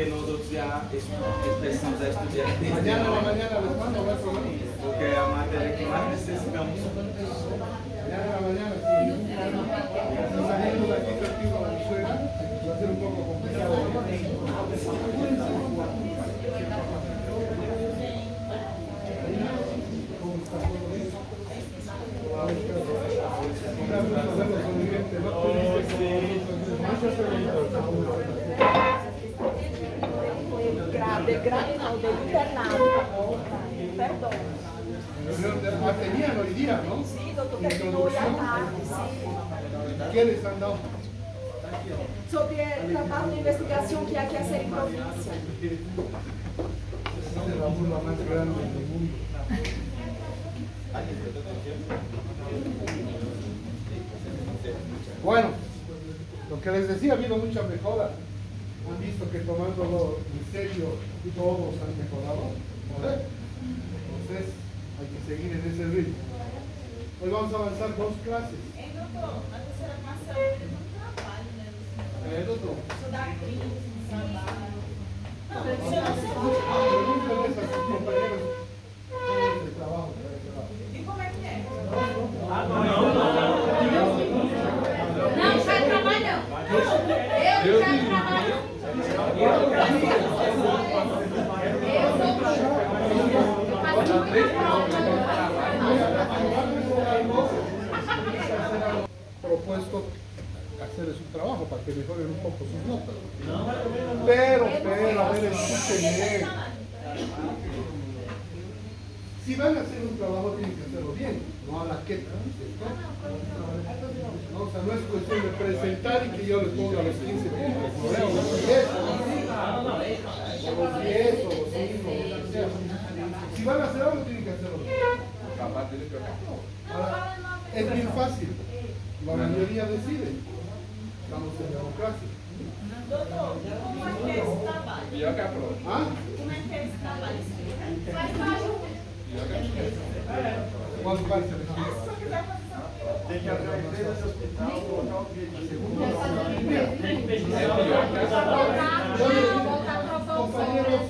porque nosotros ya empezamos a estudiar. Mañana en la mañana les mando, no hay problema. Porque es la materia que más necesitamos. Mañana en la mañana, sí. Saliendo de aquí tranquilo a Venezuela, va a ser un poco complicado. Del grado no, del internado. Perdón. Tenían hoy día, ¿no? Sí, doctor, terminó hoy a tarde, sí. ¿Qué les han dado? Sobre el trabajo de investigación que hay que hacer en provincia. Esa es la burla más grande del mundo. Bueno, lo que les decía, ha habido mucha mejora. Han visto que tomándolo en serio todos han mejorado. Entonces hay que seguir en ese ritmo. Hoy vamos a avanzar 2 clases. Doutor, na terceira classe eu não trabalho, né? Doutor. Sou da clínica, trabalho. Não, Pregúntale a sus compañeros de trabajo. e como é que é? Não, não sai trabalho não. Eu não quero trabalho não. Propuesto hacerles un trabajo para que mejoren un poco sus notas. Pero, a ver, escúchenme. Si van a hacer un trabajo, tienen que hacerlo bien, no a la queta. No, o sea, no es cuestión de presentar y que yo les ponga los 15 puntos. No, los 10, o los 10, o los 5, o lo que sea. Si van a hacer algo, tienen que hacerlo bien. Ahora, es bien fácil. La mayoría decide. Estamos en democracia. Doutor, como é que é esse trabalho? ¿Ah? Como é que é esse trabalho? Explica. Faz baixo. ¿Cuál parte se Se eu quiser fazer essa Tem que abrir uma empresa de hospital, colocar o objetivo. Voltar para a Compañeros,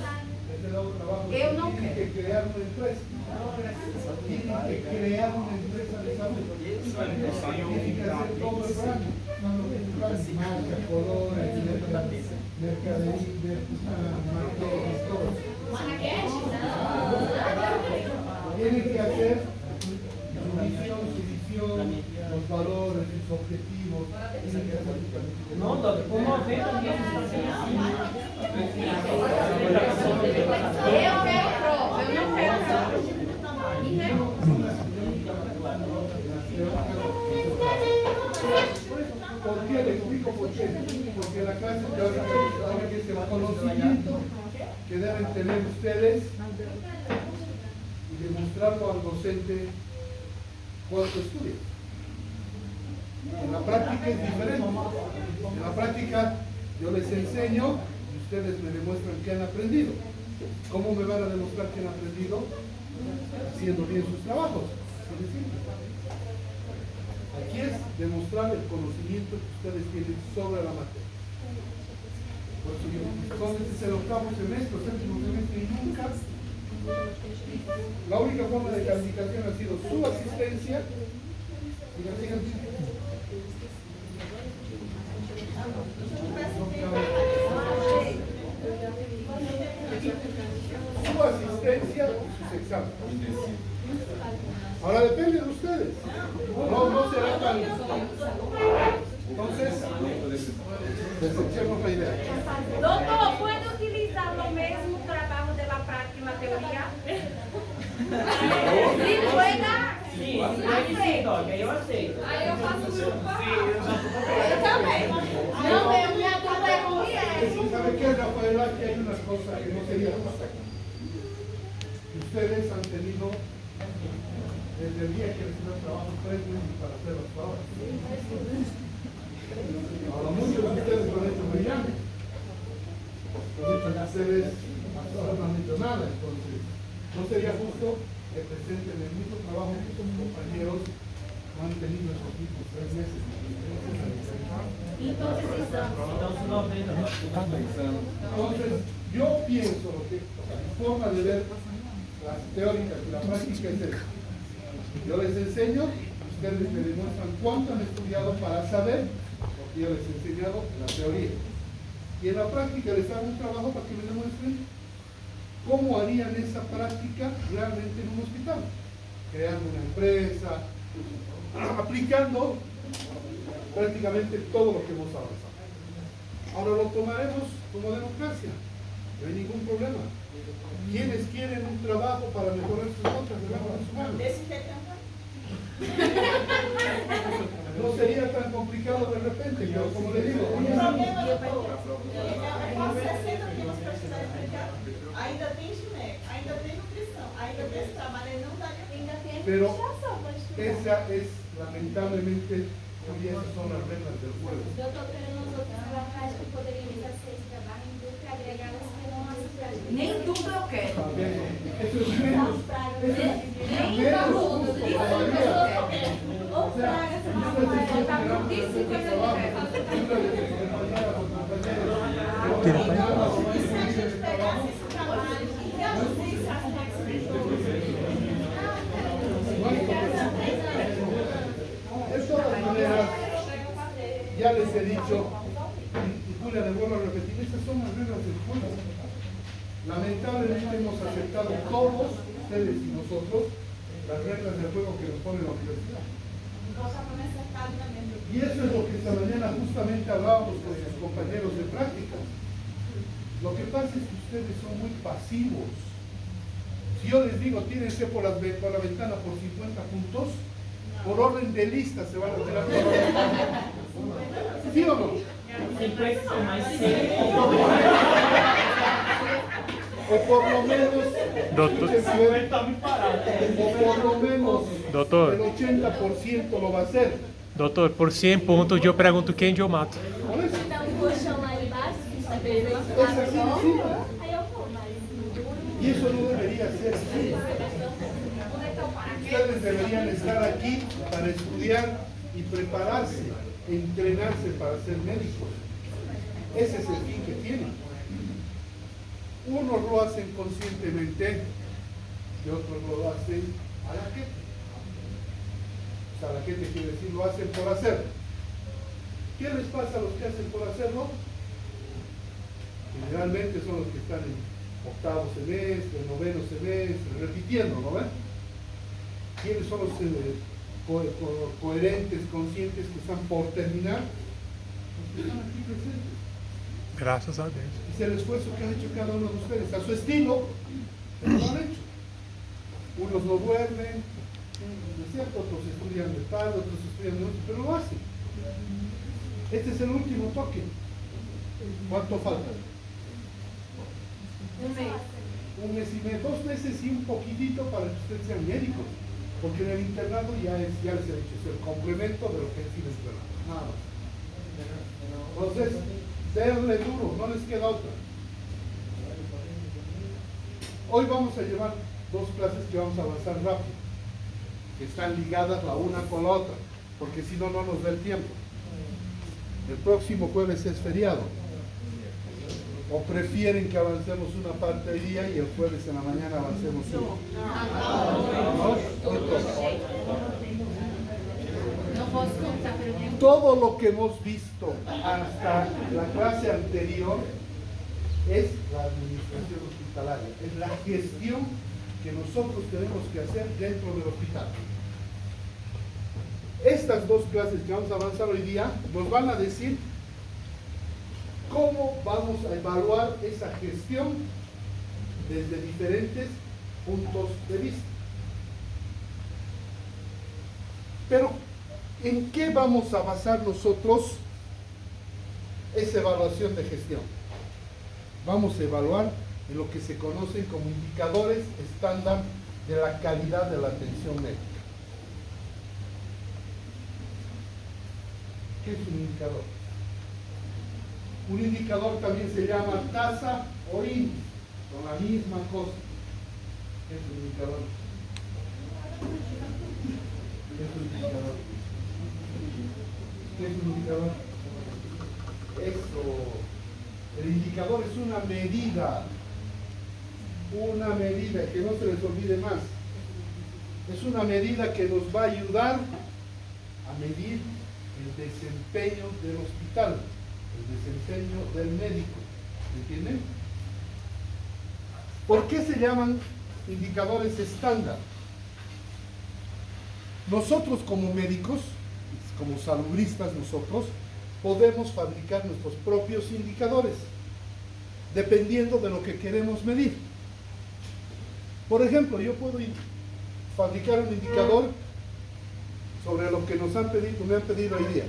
les he dado trabajo. Eu não Tienen que crear una empresa. Tienen que crear una empresa de salud. Tienen que hacer todo el branding. Marca, colores, mercadería, marketing, todo. Tienen que hacer su misión, su visión, los valores, sus objetivos. Tienen que hacer su planificación. No, doutor, promover também Eu quero prova, eu não quero prova. ¿Por qué? Le explico por qué. Porque la clase de ahora que es el conocimiento que deben tener ustedes y demostrarlo al docente cuando estudia. En la práctica es diferente. En la práctica yo les enseño y ustedes me demuestran que han aprendido. ¿Cómo me van a demostrar que han aprendido? Haciendo bien sus trabajos. Así de simple. Aquí es demostrar el conocimiento que ustedes tienen sobre la materia. Por eso yo, entonces este es el 8º semestre, 7º semestre y nunca. La única forma de calificación ha sido su asistencia y la sigan. Su asistencia y sus exámenes. Ahora depende de ustedes. No será tan. Entonces, desechemos la idea. Doutor, pode utilizar o mesmo trabalho da prática e na teoria? Se pueda, sim, sim, Doc, aí eu aceito. aí eu faço o grupo. Eu também. Não, eu minha dúvida é ruim. ¿Sabe qué, Rafael? Aquí hay unas cosas que no serían pasar. Ustedes han tenido desde el día que les dan trabajo 3 meses para hacer las pruebas. Ahora muchos de ustedes lo han hecho brillante. Muchos de ustedes ahora no han hecho nada, entonces no sería justo que presenten el mismo trabajo que sus compañeros no han tenido estos mismos 3 meses. Em todos os exames. Então, se 90 Entonces, yo pienso que mi forma de ver las teóricas y la práctica es esta. Yo les enseño, ustedes me demuestran cuánto han estudiado para saber lo que yo les he enseñado en la teoría. Y en la práctica les hago un trabajo para que me demuestren cómo harían esa práctica realmente en un hospital. Creando una empresa, aplicando prácticamente todo lo que hemos avanzado. Ahora lo tomaremos como democracia, no hay ningún problema. ¿Quiénes quieren un trabajo para mejorar sus notas de recursos humanos? Desse jeito é um No sería tan complicado de repente, pero como le digo, problema, doutor. É quase 60 quilos para precisar explicar. Ainda tem gineco, ainda tem nutrição, ainda tem esse trabalho, ele não daria. Ainda tem pero administração para estudar. esa es lamentablemente, hoy esas son las reglas del juego. Doutor, pero nós outros pela prática poderíamos fazer esse trabalho em dupla e agregá-las que não nossa prática. Nem tudo eu quero. Está bien, eso es menos, Nem da luta. Isso eu quero. Ou pragas, Tá muitíssimo coisa eu quero. E se a gente pegasse esse trabalho e reduzisse as flexibilidades? De todas maneras, ya les he dicho, y Julia, le vuelvo a repetir, estas son las reglas del juego. Lamentablemente hemos aceptado todos, ustedes y nosotros, las reglas del juego que nos pone la universidad. Y eso es lo que esta mañana justamente hablábamos con sus compañeros de práctica. Lo que pasa es que ustedes son muy pasivos. Si yo les digo, tírense por la ventana por 50 puntos, por orden de lista se van a tirar por la ventana. ¿Sí o no? 50 mais 100. O por lo menos, Doctor. Tá me parado. o por lo menos Doutor. el 80% lo va a hacer. Doutor, por 100 pontos eu pergunto quem eu mato. Por eso, Dá um colchão lá embaixo, que está bem es así de simple. aí eu vou, mas Y eso no debería ser así. Ustedes deberían estar aquí para estudiar y prepararse, entrenarse para ser médicos. Ese es el fin que tienen. Unos lo hacen conscientemente y otros lo hacen a la gente. O sea, la gente quiere decir, lo hacen por hacer. ¿Qué les pasa a los que hacen por hacerlo? Generalmente son los que están en octavo semestre, noveno semestre, repitiendo, ¿no ven? ¿Quiénes son los coherentes, conscientes que están por terminar? Los que están aquí presentes. Graças a Deus. Es el esfuerzo que ha hecho cada uno de ustedes, a su estilo, pero lo han hecho. Unos no duermen, ¿no es cierto? Otros estudian de tarde, otros estudian de noche, pero lo hacen. Este es el último toque. ¿Cuánto falta? Um mês. Un mes y medio, 2 meses y un poquitito para que ustedes sean médicos. Porque en el internado ya les he dicho, es el complemento de lo que es el internado. Nada más. Entonces, denle duro, no les queda otra. Hoy vamos a llevar 2 clases que vamos a avanzar rápido, que están ligadas la una con la otra, porque si no, no nos da el tiempo. El próximo jueves es feriado. ¿O prefieren que avancemos una parte hoy día y el jueves en la mañana avancemos una? ¿No? Não posso contar para mim. Todo lo que hemos visto hasta la clase anterior es la administración hospitalaria, es la gestión que nosotros tenemos que hacer dentro del hospital. Estas 2 clases que vamos a avanzar hoy día nos van a decir cómo vamos a evaluar esa gestión desde diferentes puntos de vista. Pero, ¿en qué vamos a basar nosotros esa evaluación de gestión? Vamos a evaluar en lo que se conocen como indicadores estándar de la calidad de la atención médica. ¿Qué es un indicador? Un indicador también se llama tasa o índice, con la misma cosa. ¿Qué es un indicador? ¿Qué es un indicador? ¿Qué es un indicador? El indicador es una medida, que no se les olvide más. Es una medida que nos va a ayudar a medir el desempeño del hospital, el desempeño del médico. ¿Me entienden? ¿Por qué se llaman indicadores estándar? Nosotros como médicos, como salubristas nosotros, podemos fabricar nuestros propios indicadores, dependiendo de lo que queremos medir. Por ejemplo, yo puedo fabricar un indicador sobre lo que me han pedido hoy día,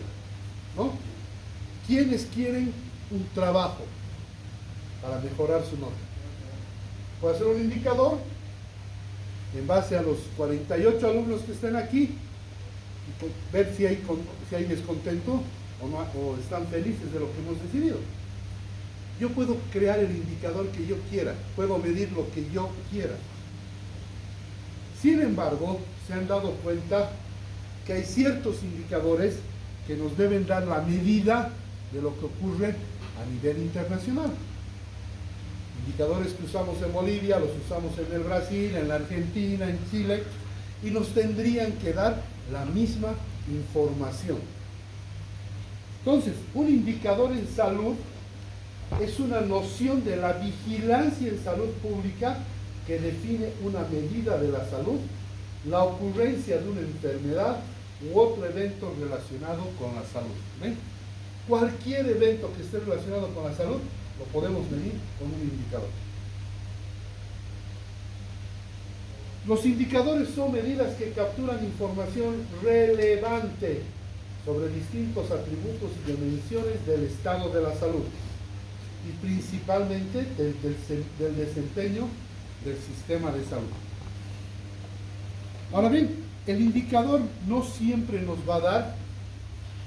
¿no? ¿Quiénes quieren un trabajo para mejorar su nota? Puedo hacer un indicador en base a los 48 alumnos que están aquí y ver si hay descontento o, no, o están felices de lo que hemos decidido. Yo puedo crear el indicador que yo quiera, puedo medir lo que yo quiera. Sin embargo, se han dado cuenta que hay ciertos indicadores que nos deben dar la medida de lo que ocurre a nivel internacional. Indicadores que usamos en Bolivia, los usamos en el Brasil, en la Argentina, en Chile, y nos tendrían que dar la misma información. Entonces, un indicador en salud es una noción de la vigilancia en salud pública que define una medida de la salud, la ocurrencia de una enfermedad u otro evento relacionado con la salud. ¿Ven? Cualquier evento que esté relacionado con la salud lo podemos medir con un indicador. Los indicadores son medidas que capturan información relevante sobre distintos atributos y dimensiones del estado de la salud y principalmente del desempeño del sistema de salud. Ahora bien, el indicador no siempre nos va a dar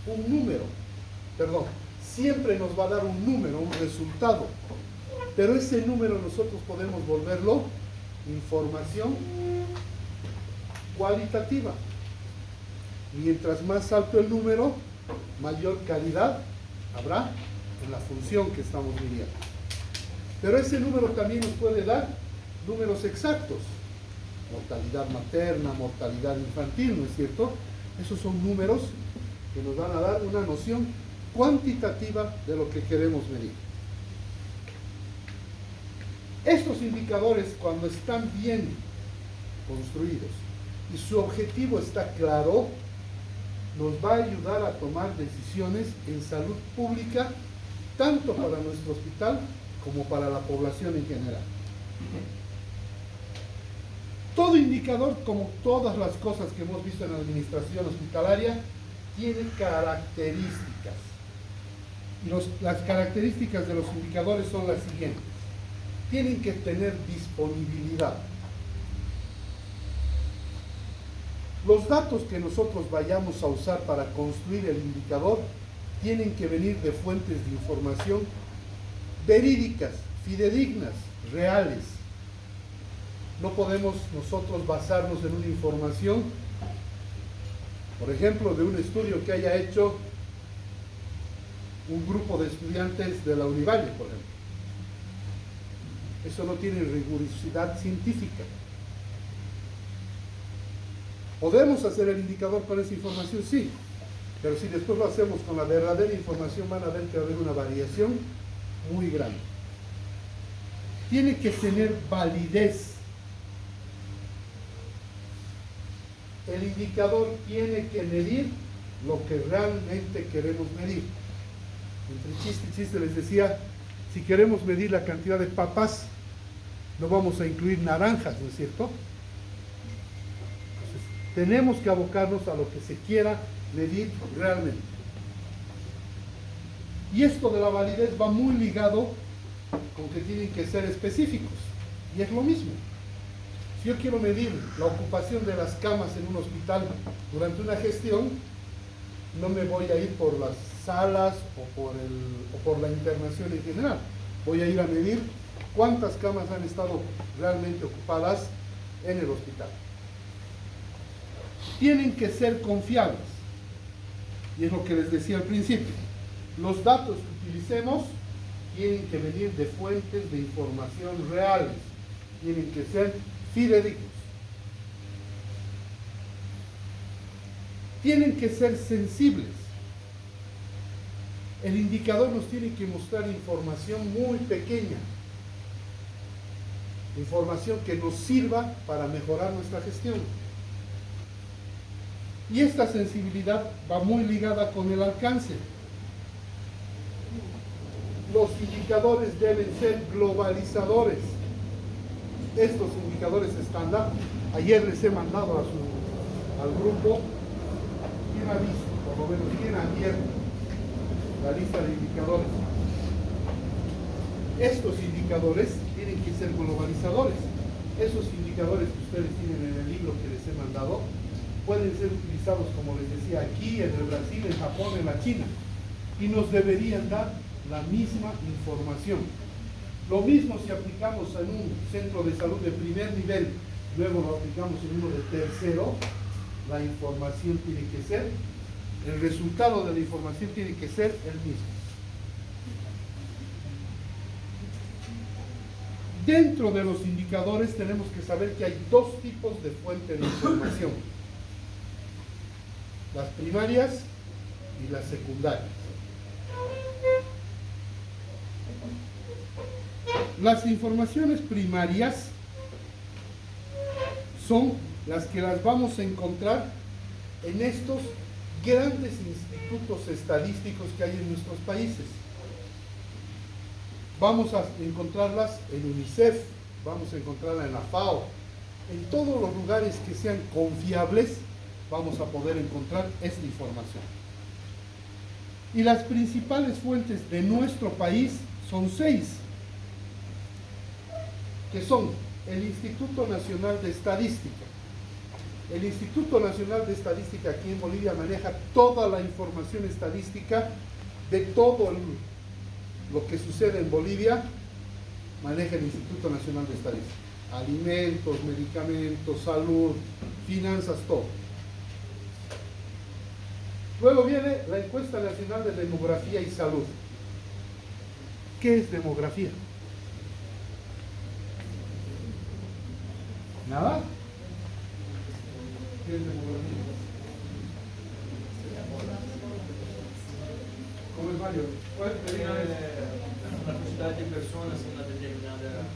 un número, siempre nos va a dar un número, un resultado, pero ese número nosotros podemos volverlo información cualitativa. Mientras más alto el número, mayor calidad habrá en la función que estamos midiendo. Pero ese número también nos puede dar números exactos, mortalidad materna, mortalidad infantil, ¿no es cierto? Esos son números que nos van a dar una noción cuantitativa de lo que queremos medir. Estos indicadores, cuando están bien construidos y su objetivo está claro, nos va a ayudar a tomar decisiones en salud pública, tanto para nuestro hospital como para la población en general. Todo indicador, como todas las cosas que hemos visto en la administración hospitalaria, tiene características. Y las características de los indicadores son las siguientes. Tienen que tener disponibilidad. Los datos que nosotros vayamos a usar para construir el indicador tienen que venir de fuentes de información verídicas, fidedignas, reales. No podemos nosotros basarnos en una información, por ejemplo, de un estudio que haya hecho un grupo de estudiantes de la Univalle, por ejemplo. Eso no tiene rigurosidad científica. ¿Podemos hacer el indicador con esa información? Sí, pero si después lo hacemos con la verdadera información van a ver que va a haber una variación muy grande. Tiene que tener validez. El indicador tiene que medir lo que realmente queremos medir. Entre chiste y chiste les decía, si queremos medir la cantidad de papas, no vamos a incluir naranjas, ¿no es cierto? Entonces, tenemos que abocarnos a lo que se quiera medir realmente. Y esto de la validez va muy ligado con que tienen que ser específicos. Y es lo mismo. Si yo quiero medir la ocupación de las camas en un hospital durante una gestión, no me voy a ir por las salas o por la internación en general. Voy a ir a medir cuántas camas han estado realmente ocupadas en el hospital. Tienen que ser confiables. Y es lo que les decía al principio. Los datos que utilicemos tienen que venir de fuentes de información reales, tienen que ser fidedignos. Tienen que ser sensibles. El indicador nos tiene que mostrar información muy pequeña, información que nos sirva para mejorar nuestra gestión. Y esta sensibilidad va muy ligada con el alcance. Los indicadores deben ser globalizadores. Estos indicadores estándar, ayer les he mandado al grupo, ¿quién ha visto? Por lo menos, ¿quién ha abierto la lista de indicadores? Estos indicadores tienen que ser globalizadores. Esos indicadores que ustedes tienen en el libro que les he mandado pueden ser utilizados, como les decía, aquí, en el Brasil, en Japón, en la China, y nos deberían dar la misma información. Lo mismo si aplicamos en un centro de salud de primer nivel, luego lo aplicamos en uno de tercero, la información tiene que ser, el resultado de la información tiene que ser el mismo. Dentro de los indicadores tenemos que saber que hay dos tipos de fuentes de información: las primarias y las secundarias. Las informaciones primarias son las que las vamos a encontrar en estos grandes institutos estadísticos que hay en nuestros países. Vamos a encontrarlas en UNICEF, vamos a encontrarlas en la FAO. En todos los lugares que sean confiables vamos a poder encontrar esta información. Y las principales fuentes de nuestro país son 6, que son el Instituto Nacional de Estadística. El Instituto Nacional de Estadística aquí en Bolivia maneja toda la información estadística de todo lo que sucede en Bolivia, maneja el Instituto Nacional de Estadística. Alimentos, medicamentos, salud, finanzas, todo. Luego viene la Encuesta Nacional de Demografía y Salud. ¿Qué es demografía? ¿Nada? ¿Qué es demografía? ¿Cómo es, Mario? La cantidad de personas en una determinada...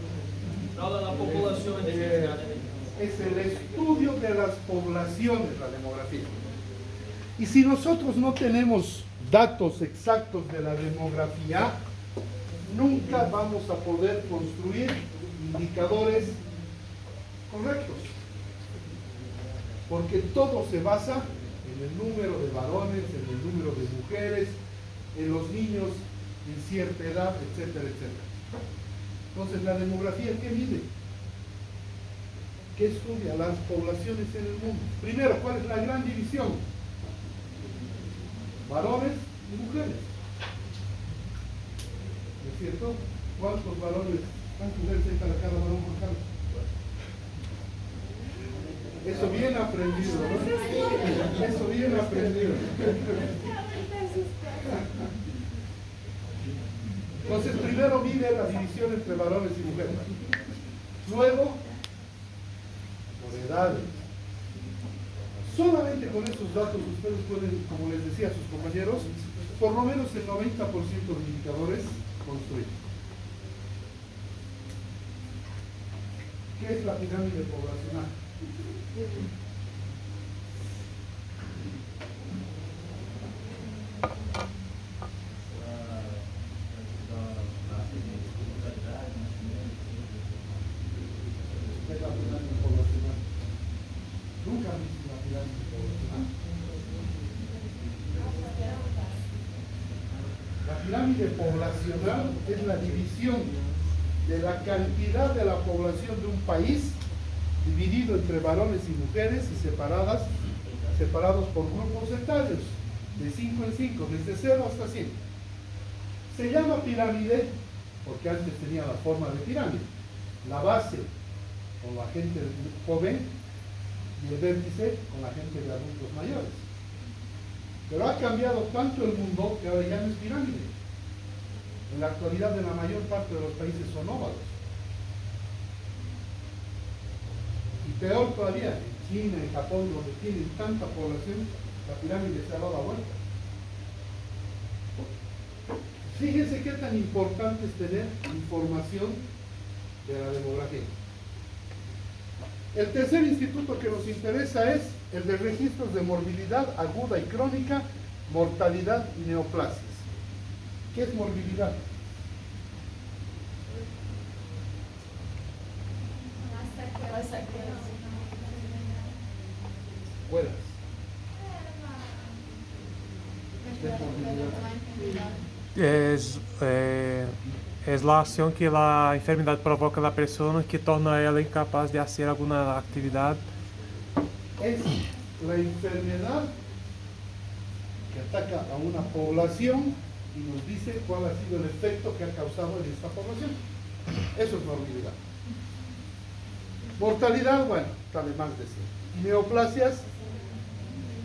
Habla de la población determinada. Es el estudio de las poblaciones, la demografía. Y si nosotros no tenemos datos exactos de la demografía, nunca vamos a poder construir indicadores correctos. Porque todo se basa en el número de varones, en el número de mujeres, en los niños en cierta edad, etcétera, etcétera. Entonces, la demografía, ¿qué mide? ¿Qué estudia? Las poblaciones en el mundo. Primero, ¿cuál es la gran división? Varones y mujeres. ¿No es cierto? ¿Cuántos varones, cuántas mujeres hay para cada varón por cada? Eso bien aprendido, ¿no? Eso bien aprendido. Entonces, primero mide la división entre varones y mujeres. Luego, por edades. Solamente con esos datos ustedes pueden, como les decía a sus compañeros, por lo menos el 90% de indicadores construir. ¿Qué es la pirámide poblacional? Nunca han visto la pirámide poblacional. La pirámide poblacional es la división de la cantidad de la población de un país dividido entre varones y mujeres y separados por grupos etarios, de 5 en 5, desde 0 hasta 100. Se llama pirámide porque antes tenía la forma de pirámide. La base con la gente joven y el vértice con la gente de adultos mayores. Pero ha cambiado tanto el mundo que ahora ya no es pirámide. En la actualidad, en la mayor parte de los países son óvalos. Y peor todavía, en China, en Japón, donde tienen tanta población, la pirámide se ha dado la vuelta. Fíjense qué tan importante es tener información de la demografía. El tercer instituto que nos interesa es el de registros de morbilidad aguda y crónica, mortalidad y neoplasias. ¿Qué es morbilidad? Buenas. ¿Qué es morbilidad? Es la acción que la enfermedad provoca a la persona que torna a ela incapaz de hacer alguna actividad. Es la enfermedad que ataca a una población y nos dice cuál ha sido el efecto que ha causado en esta población. Eso es morbilidad. Mortalidad, bueno, está de más decir. Y neoplasias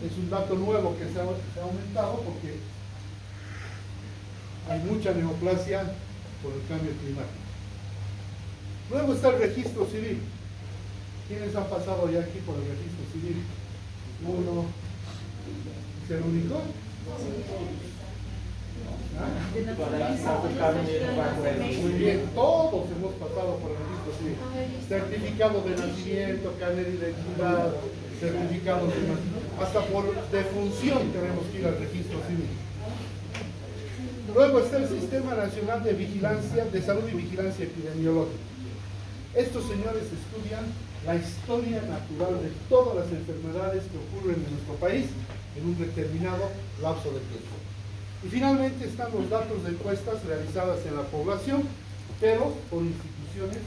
es un dato nuevo que se ha aumentado porque hay mucha neoplasia por el cambio climático. Luego está el registro civil. ¿Quiénes han pasado ya aquí por el registro civil? Uno. ¿Es el único? Muy bien, todos hemos pasado por el registro civil. Certificado de nacimiento, carnet de identidad, certificado de nacimiento, hasta por defunción tenemos que ir al registro civil. Luego está el Sistema Nacional de Vigilancia, de Salud y Vigilancia Epidemiológica. Estos señores estudian la historia natural de todas las enfermedades que ocurren en nuestro país en un determinado lapso de tiempo. Y finalmente están los datos de encuestas realizadas en la población, pero por instituciones,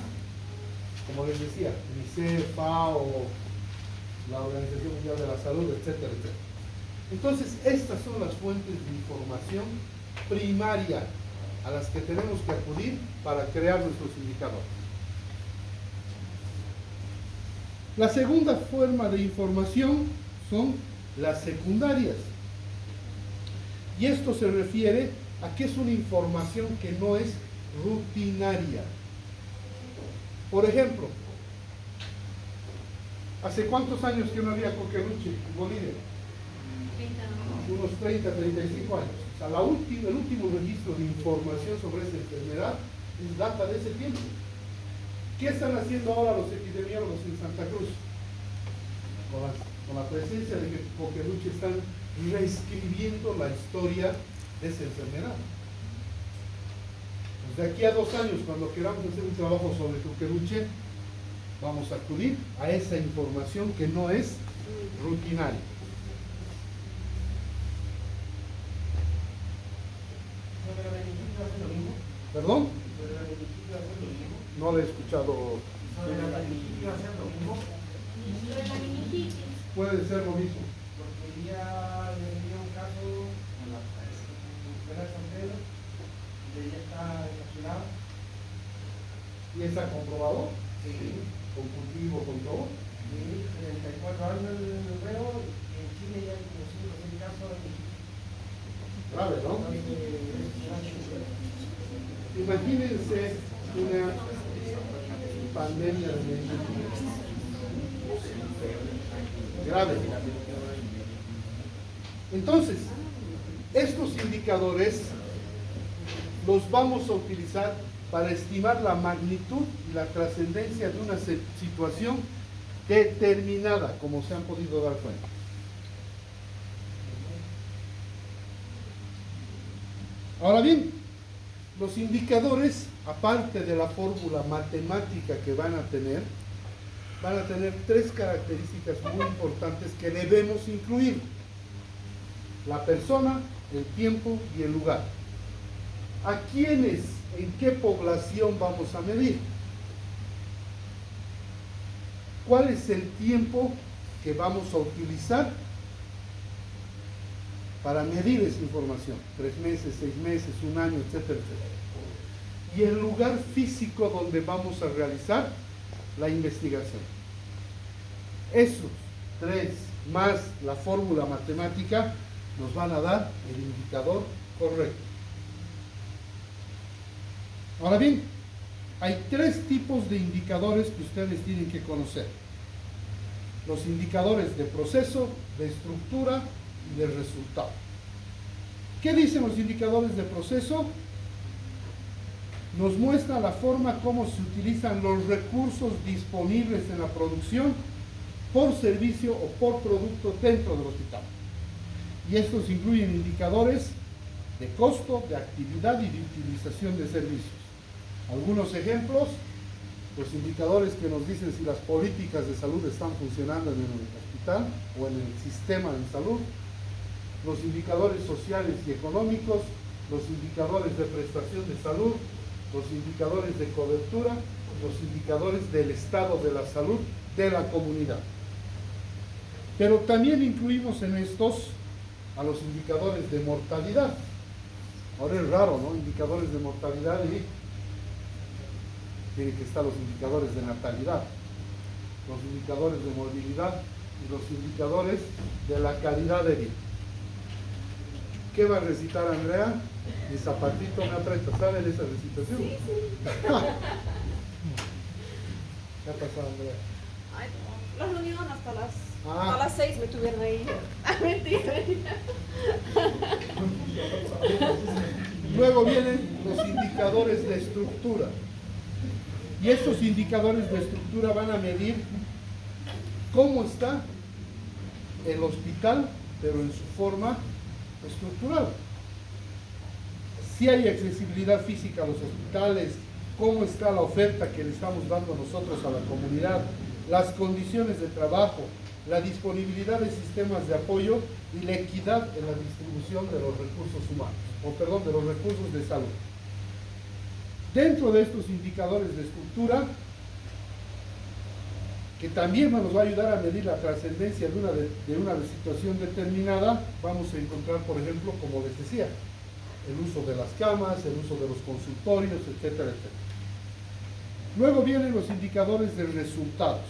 como les decía, UNICEF, FAO, la Organización Mundial de la Salud, etcétera, etcétera. Entonces, estas son las fuentes de información primaria a las que tenemos que acudir para crear nuestros indicadores. La segunda forma de información son las secundarias. Y esto se refiere a que es una información que no es rutinaria. Por ejemplo, ¿hace cuántos años que no había coqueluche en Bolivia? 30. Unos 30, 35 años. O sea, el último registro de información sobre esta enfermedad es data de ese tiempo. ¿Qué están haciendo ahora los epidemiólogos en Santa Cruz? Con la presencia de que coqueluche están reescribiendo la historia de esa enfermedad. Pues de aquí a 2 años, cuando queramos hacer un trabajo sobre coqueluche, vamos a acudir a esa información que no es rutinaria. ¿Perdón? No le he escuchado. Puede ser lo mismo. Porque el día le dio un caso en la escuela de San Pedro, donde ella está estacionada. ¿Y está comprobado? Sí. ¿Con cultivo, con todo? Y 34 años el veo, y en Chile ya hay como 5 o 6 casos. Grave, ¿no? Imagínense una pandemia de meningitis. Grave. Entonces, estos indicadores los vamos a utilizar para estimar la magnitud y la trascendencia de una situación determinada, como se han podido dar cuenta. Ahora bien, los indicadores, aparte de la fórmula matemática que van a tener 3 características muy importantes que debemos incluir: la persona, el tiempo y el lugar. ¿A quiénes, en qué población vamos a medir? ¿Cuál es el tiempo que vamos a utilizar para medir esa información? 3 meses, 6 meses, 1 año, etcétera, etcétera. Y el lugar físico donde vamos a realizar la investigación. Esos 3 más la fórmula matemática nos van a dar el indicador correcto. Ahora bien, hay 3 tipos de indicadores que ustedes tienen que conocer. Los indicadores de proceso, de estructura y de resultado. ¿Qué dicen los indicadores de proceso? Nos muestra la forma como se utilizan los recursos disponibles en la producción por servicio o por producto dentro del hospital. Y estos incluyen indicadores de costo, de actividad y de utilización de servicios. Algunos ejemplos, los indicadores que nos dicen si las políticas de salud están funcionando en el hospital o en el sistema de salud, los indicadores sociales y económicos, los indicadores de prestación de salud, los indicadores de cobertura, los indicadores del estado de la salud de la comunidad. Pero también incluimos en estos a los indicadores de mortalidad. Ahora es raro, ¿no? Indicadores de mortalidad y tienen que estar los indicadores de natalidad, los indicadores de movilidad y los indicadores de la calidad de vida. ¿Qué va a recitar Andrea? Mi zapatito me aprieta. ¿Saben esa recitación? Sí, sí. ¿Qué ha pasado, Andrea? Ay, no. La reunión hasta las 6 me tuvieron ahí. Mentira. Luego vienen los indicadores de estructura. Y estos indicadores de estructura van a medir cómo está el hospital, pero en su forma estructural. Si hay accesibilidad física a los hospitales, cómo está la oferta que le estamos dando nosotros a la comunidad, las condiciones de trabajo, la disponibilidad de sistemas de apoyo y la equidad en la distribución de los recursos humanos, de los recursos de salud. Dentro de estos indicadores de estructura, que también nos va a ayudar a medir la trascendencia de una situación determinada, vamos a encontrar, por ejemplo, como les decía, el uso de las camas, el uso de los consultorios, etcétera, etcétera. Luego vienen los indicadores de resultados.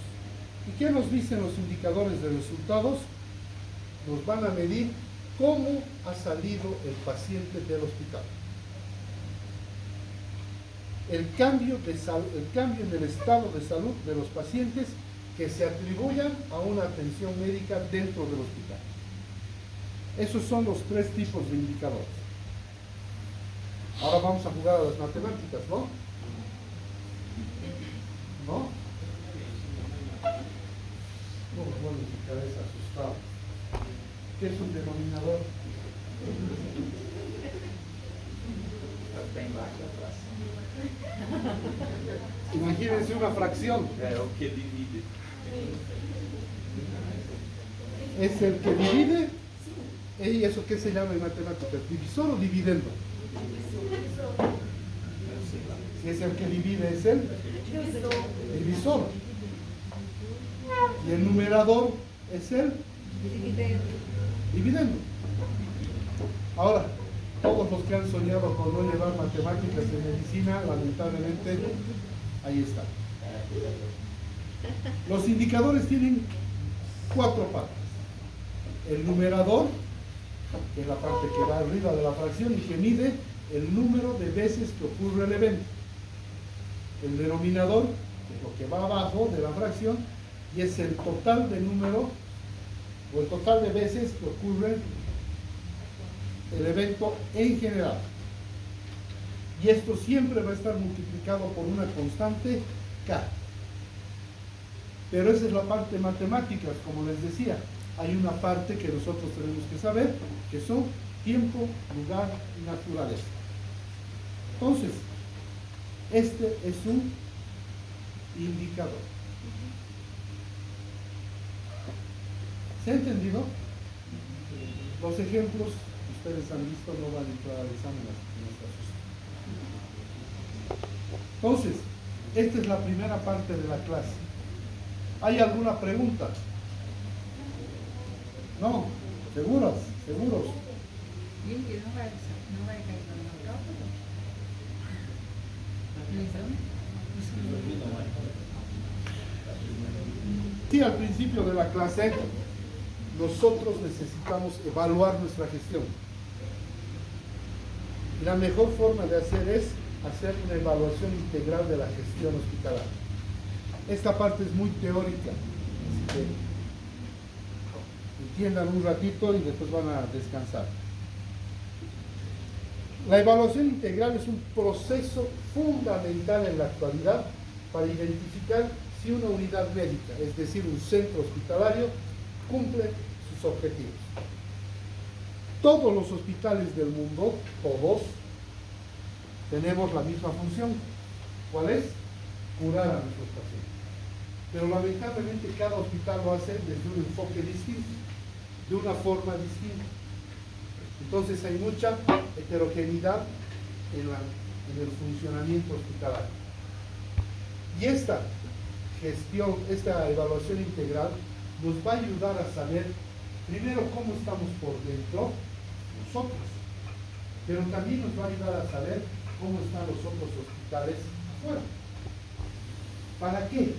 ¿Y qué nos dicen los indicadores de resultados? Nos van a medir cómo ha salido el paciente del hospital. El cambio en el estado de salud de los pacientes que se atribuyan a una atención médica dentro del hospital. Esos son los 3 tipos de indicadores. Ahora vamos a jugar a las matemáticas, ¿no? ¿No? No, bueno, mi cabeza asustada. ¿Qué es un denominador? Está bem baixa a fração. Imagínense una fracción. É o que divide. Es el que divide. ¿Y eso qué se llama en matemáticas? ¿Divisor o dividendo? Si es el que divide, es el divisor. Y el numerador es el dividendo. Ahora, todos los que han soñado con no llevar matemáticas en medicina, lamentablemente, ahí está. Los indicadores tienen 4 partes. El numerador, que es la parte que va arriba de la fracción y que mide el número de veces que ocurre el evento. El denominador, que es lo que va abajo de la fracción, y es el total de número o el total de veces que ocurre el evento en general. Y esto siempre va a estar multiplicado por una constante K. Pero esa es la parte matemática, como les decía. Hay una parte que nosotros tenemos que saber, que son tiempo, lugar y naturaleza. Entonces, este es un indicador. ¿Se ha entendido? Los ejemplos que ustedes han visto no van a entrar al examen en esta sesión. Entonces, esta es la primera parte de la clase. ¿Hay alguna pregunta? No, seguros. Sí, al principio de la clase nosotros necesitamos evaluar nuestra gestión. Y la mejor forma de hacer es hacer una evaluación integral de la gestión hospitalaria. Esta parte es muy teórica, así que entiendan un ratito y después van a descansar. La evaluación integral es un proceso fundamental en la actualidad para identificar si una unidad médica, es decir, un centro hospitalario, cumple sus objetivos. Todos los hospitales del mundo, todos, tenemos la misma función. ¿Cuál es? Curar a nuestros pacientes. Pero lamentablemente cada hospital lo hace desde un enfoque distinto, de una forma distinta. Entonces hay mucha heterogeneidad en el funcionamiento hospitalario. Y esta gestión, esta evaluación integral nos va a ayudar a saber primero cómo estamos por dentro nosotros, pero también nos va a ayudar a saber cómo están los otros hospitales afuera. ¿Para qué?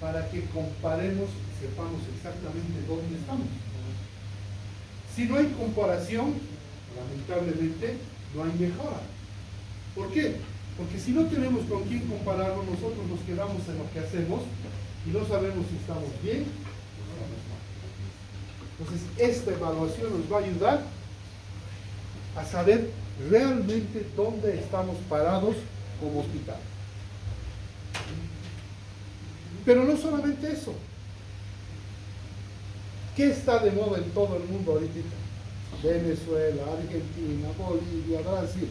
Para que comparemos y sepamos exactamente dónde estamos. Si no hay comparación, lamentablemente no hay mejora. ¿Por qué? Porque si no tenemos con quién compararlo, nosotros nos quedamos en lo que hacemos y no sabemos si estamos bien o estamos mal. Entonces, esta evaluación nos va a ayudar a saber realmente dónde estamos parados como hospital. Pero no solamente eso. ¿Qué está de moda en todo el mundo ahorita? Venezuela, Argentina, Bolivia, Brasil.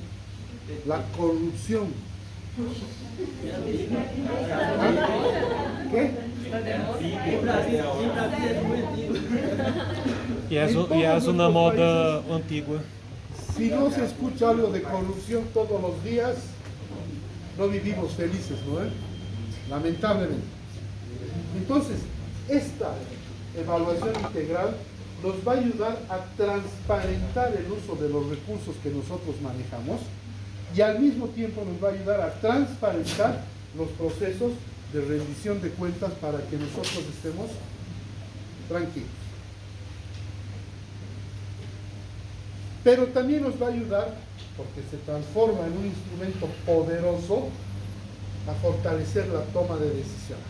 La corrupción. ¿Qué? Y es una moda antigua. Si no se escucha algo de corrupción todos los días, no vivimos felices, ¿no? Lamentablemente. Entonces, esta evaluación integral nos va a ayudar a transparentar el uso de los recursos que nosotros manejamos y al mismo tiempo nos va a ayudar a transparentar los procesos de rendición de cuentas para que nosotros estemos tranquilos. Pero también nos va a ayudar, porque se transforma en un instrumento poderoso, a fortalecer la toma de decisiones.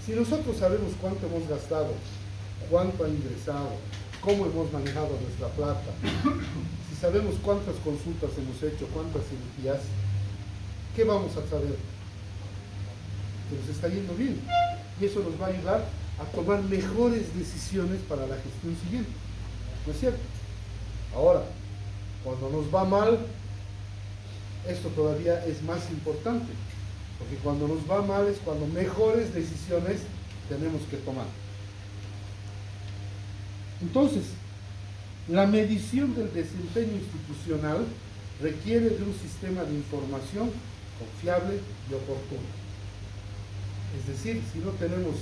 Si nosotros sabemos cuánto hemos gastado, cuánto ha ingresado, cómo hemos manejado nuestra plata, si sabemos cuántas consultas hemos hecho, cuántas cirugías, ¿qué vamos a saber? Que nos está yendo bien. Y eso nos va a ayudar a tomar mejores decisiones para la gestión siguiente. ¿No es cierto? Ahora, cuando nos va mal, esto todavía es más importante. Porque cuando nos va mal es cuando mejores decisiones tenemos que tomar. Entonces, la medición del desempeño institucional requiere de un sistema de información confiable y oportuno. Es decir, si no tenemos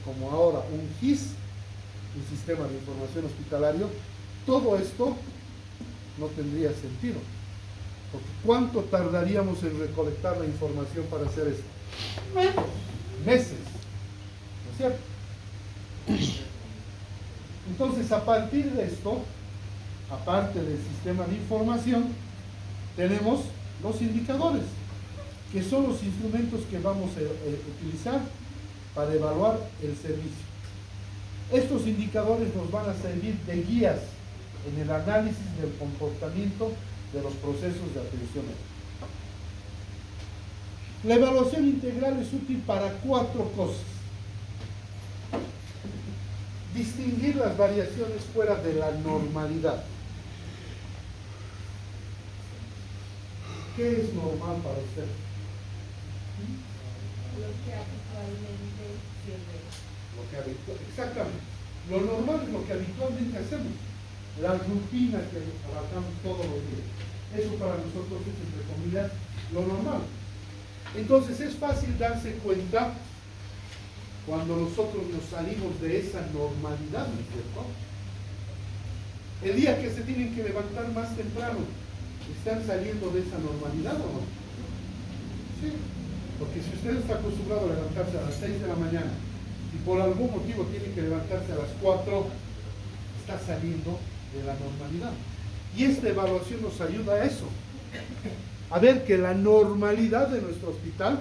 como ahora un GIS, un sistema de información hospitalario, todo esto no tendría sentido. Porque ¿cuánto tardaríamos en recolectar la información para hacer esto? Meses, ¿no es cierto? Entonces, a partir de esto, aparte del sistema de información, tenemos los indicadores, que son los instrumentos que vamos a utilizar para evaluar el servicio. Estos indicadores nos van a servir de guías en el análisis del comportamiento de los procesos de atención médica. La evaluación integral es útil para 4 cosas. Distinguir las variaciones fuera de la normalidad. ¿Qué es normal para usted? Lo que habitualmente siempre. Exactamente. Lo normal es lo que habitualmente hacemos. La rutina que trabajamos todos los días. Eso para nosotros es, entre comillas, lo normal. Entonces es fácil darse cuenta cuando nosotros nos salimos de esa normalidad, ¿no es cierto? El día que se tienen que levantar más temprano, ¿están saliendo de esa normalidad o no? Sí, porque si usted está acostumbrado a levantarse a las 6 de la mañana y por algún motivo tiene que levantarse a las 4, está saliendo de la normalidad. Y esta evaluación nos ayuda a eso, a ver que la normalidad de nuestro hospital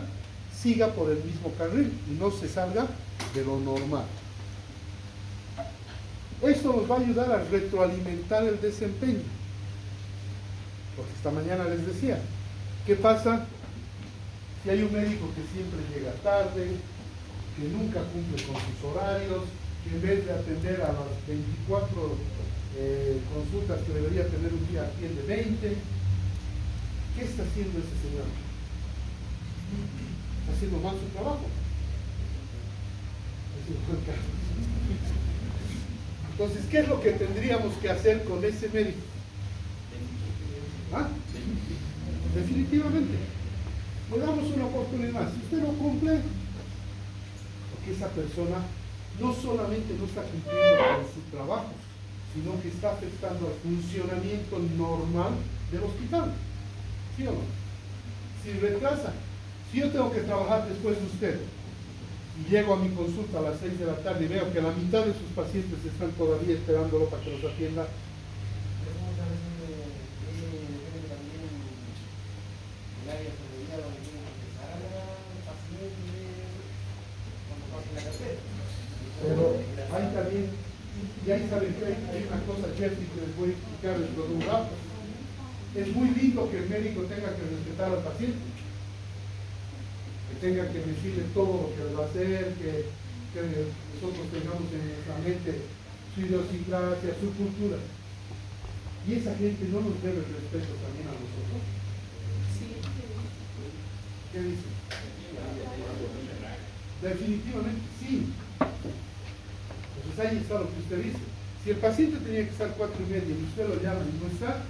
siga por el mismo carril y no se salga de lo normal. Esto nos va a ayudar a retroalimentar el desempeño. Porque esta mañana les decía, ¿qué pasa si hay un médico que siempre llega tarde, que nunca cumple con sus horarios, que en vez de atender a las 24 consultas que debería tener un día atiende 20? ¿Qué está haciendo ese señor? Está haciendo mal su trabajo. Entonces, ¿qué es lo que tendríamos que hacer con ese médico? ¿Ah? Definitivamente. Le damos una oportunidad más. Si usted no cumple, porque esa persona no solamente no está cumpliendo con su trabajo, sino que está afectando al funcionamiento normal del hospital. ¿Sí o no? Si retrasa, si yo tengo que trabajar después de usted y llego a mi consulta a las 6 de la tarde y veo que la mitad de sus pacientes están todavía esperándolo para que los atienda, pero hay también, y ahí saben que hay una cosa, Jeffrey, que les voy a explicar dentro de un rato. Es muy lindo que el médico tenga que respetar al paciente, que tenga que decirle todo lo que va a hacer, que nosotros tengamos en nuestra mente su idiosincrasia, su cultura. Y esa gente no nos debe el respeto también a nosotros. ¿Qué dice? Definitivamente sí. Entonces ahí está lo que usted dice. Si el paciente tenía que estar 4:30 y usted lo llama y no está,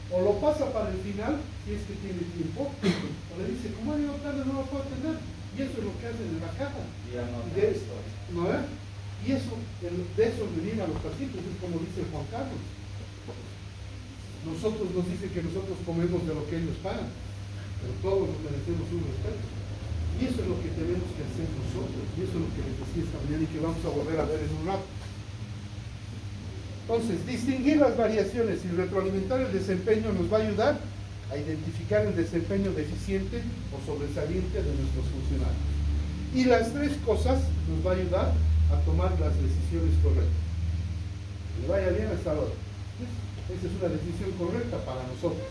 o lo pasa para el final, si es que tiene tiempo, o le dice, como ha llegado tarde, no lo puedo atender. Y eso es lo que hacen en la caja. ¿No es? Y eso, de eso viven a los pacientes, es como dice Juan Carlos. Nosotros nos dicen que nosotros comemos de lo que ellos pagan, pero todos nos merecemos un respeto. Y eso es lo que tenemos que hacer nosotros, y eso es lo que les decía esta mañana y que vamos a volver a ver en un rato. Entonces, distinguir las variaciones y retroalimentar el desempeño nos va a ayudar a identificar el desempeño deficiente o sobresaliente de nuestros funcionarios. Y las tres cosas nos va a ayudar a tomar las decisiones correctas. Que le vaya bien hasta ahora. Esa es una decisión correcta para nosotros.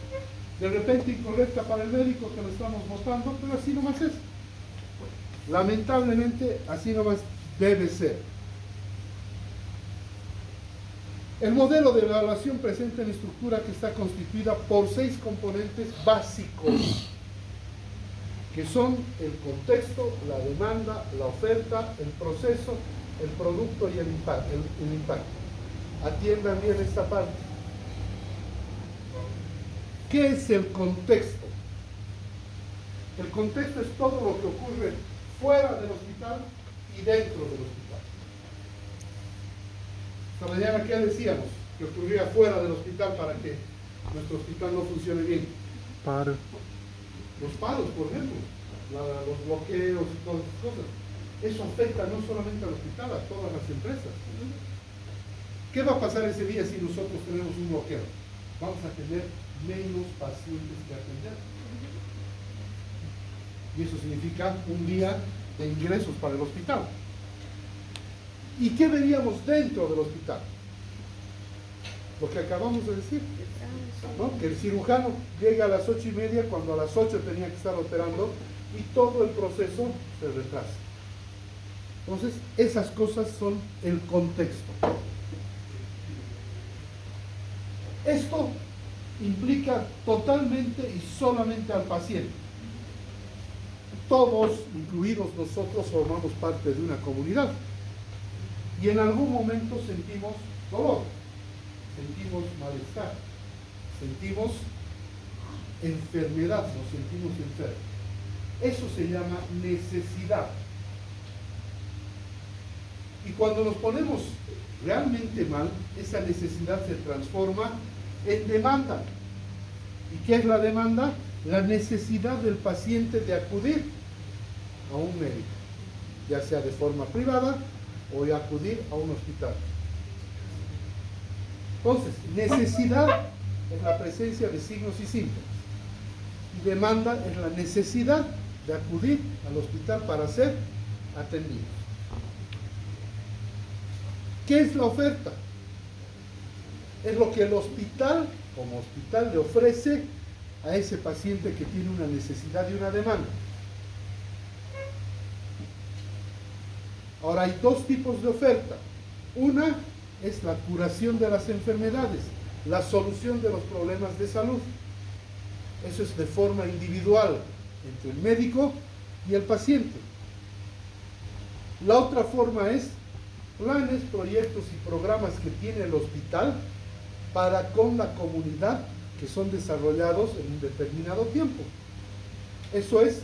De repente incorrecta para el médico que lo estamos votando, pero así nomás es. Lamentablemente, así nomás debe ser. El modelo de evaluación presenta una estructura que está constituida por 6 componentes básicos, que son el contexto, la demanda, la oferta, el proceso, el producto y el impacto. Atiendan bien esta parte. ¿Qué es el contexto? El contexto es todo lo que ocurre fuera del hospital y dentro del hospital. Esta mañana, ¿qué decíamos? Que ocurría fuera del hospital para que nuestro hospital no funcione bien. Paro. Los paros, por ejemplo, los bloqueos y todas esas cosas. Eso afecta no solamente al hospital, a todas las empresas. ¿Qué va a pasar ese día si nosotros tenemos un bloqueo? Vamos a tener menos pacientes que atender. Y eso significa un día de ingresos para el hospital. ¿Y qué veríamos dentro del hospital? Lo que acabamos de decir, ¿no? Que el cirujano llega a las 8:30 cuando a las 8 tenía que estar operando y todo el proceso se retrasa. Entonces, esas cosas son el contexto. Esto implica totalmente y solamente al paciente. Todos, incluidos nosotros, formamos parte de una comunidad. Y en algún momento sentimos dolor, sentimos malestar, sentimos enfermedad, nos sentimos enfermos. Eso se llama necesidad. Y cuando nos ponemos realmente mal, esa necesidad se transforma en demanda. ¿Y qué es la demanda? La necesidad del paciente de acudir a un médico. ya sea de forma privada o de acudir a un hospital. Entonces, necesidad es la presencia de signos y síntomas. Y demanda es la necesidad de acudir al hospital para ser atendido. ¿Qué es la oferta? Es lo que el hospital, como hospital, le ofrece a ese paciente que tiene una necesidad y una demanda. Ahora, hay dos tipos de oferta. Una es la curación de las enfermedades, la solución de los problemas de salud. Eso es de forma individual entre el médico y el paciente. La otra forma es planes, proyectos y programas que tiene el hospital para con la comunidad que son desarrollados en un determinado tiempo. Eso es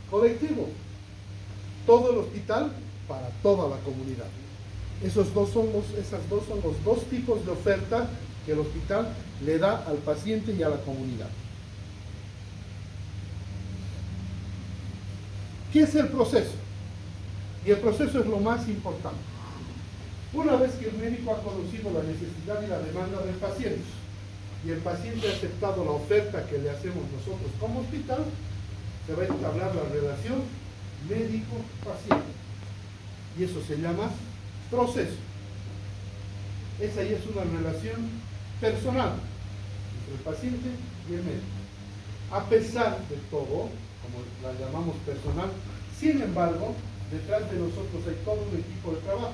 colectivo. Todo el hospital para toda la comunidad. Esas dos son los dos tipos de oferta que el hospital le da al paciente y a la comunidad. ¿Qué es el proceso? Y el proceso es lo más importante. Una vez que el médico ha conocido la necesidad y la demanda del paciente y el paciente ha aceptado la oferta que le hacemos nosotros como hospital, se va a entablar la relación médico-paciente. Y eso se llama proceso. Esa ya es una relación personal entre el paciente y el médico. A pesar de todo, como la llamamos personal, sin embargo, detrás de nosotros hay todo un equipo de trabajo.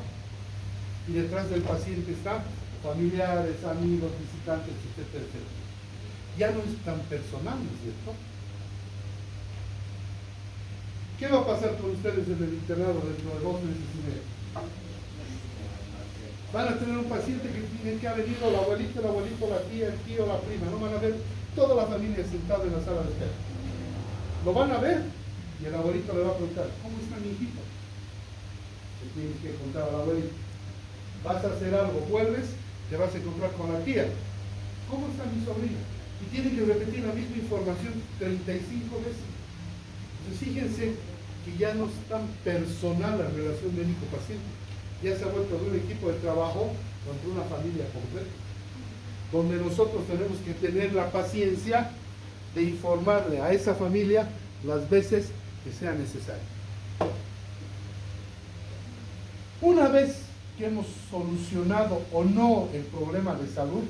Y detrás del paciente están familiares, amigos, visitantes, etcétera, etcétera. Ya no es tan personal, ¿no es cierto? ¿Qué va a pasar con ustedes en el internado dentro de 2 meses y medio? Van a tener un paciente que ha venido la abuelita, el abuelito, la tía, el tío, la prima. No van a ver toda la familia sentada en la sala de espera. Lo van a ver y el abuelito le va a preguntar, ¿cómo está mi hijito? Le tienes que contar al abuelito. Vas a hacer algo, vuelves, te vas a encontrar con la tía. ¿Cómo está mi sobrina? Y tiene que repetir la misma información 35 veces. Entonces fíjense que ya no es tan personal la relación médico-paciente. Ya se ha vuelto de un equipo de trabajo contra una familia completa, donde nosotros tenemos que tener la paciencia de informarle a esa familia las veces que sea necesario. Una vez que hemos solucionado o no el problema de salud,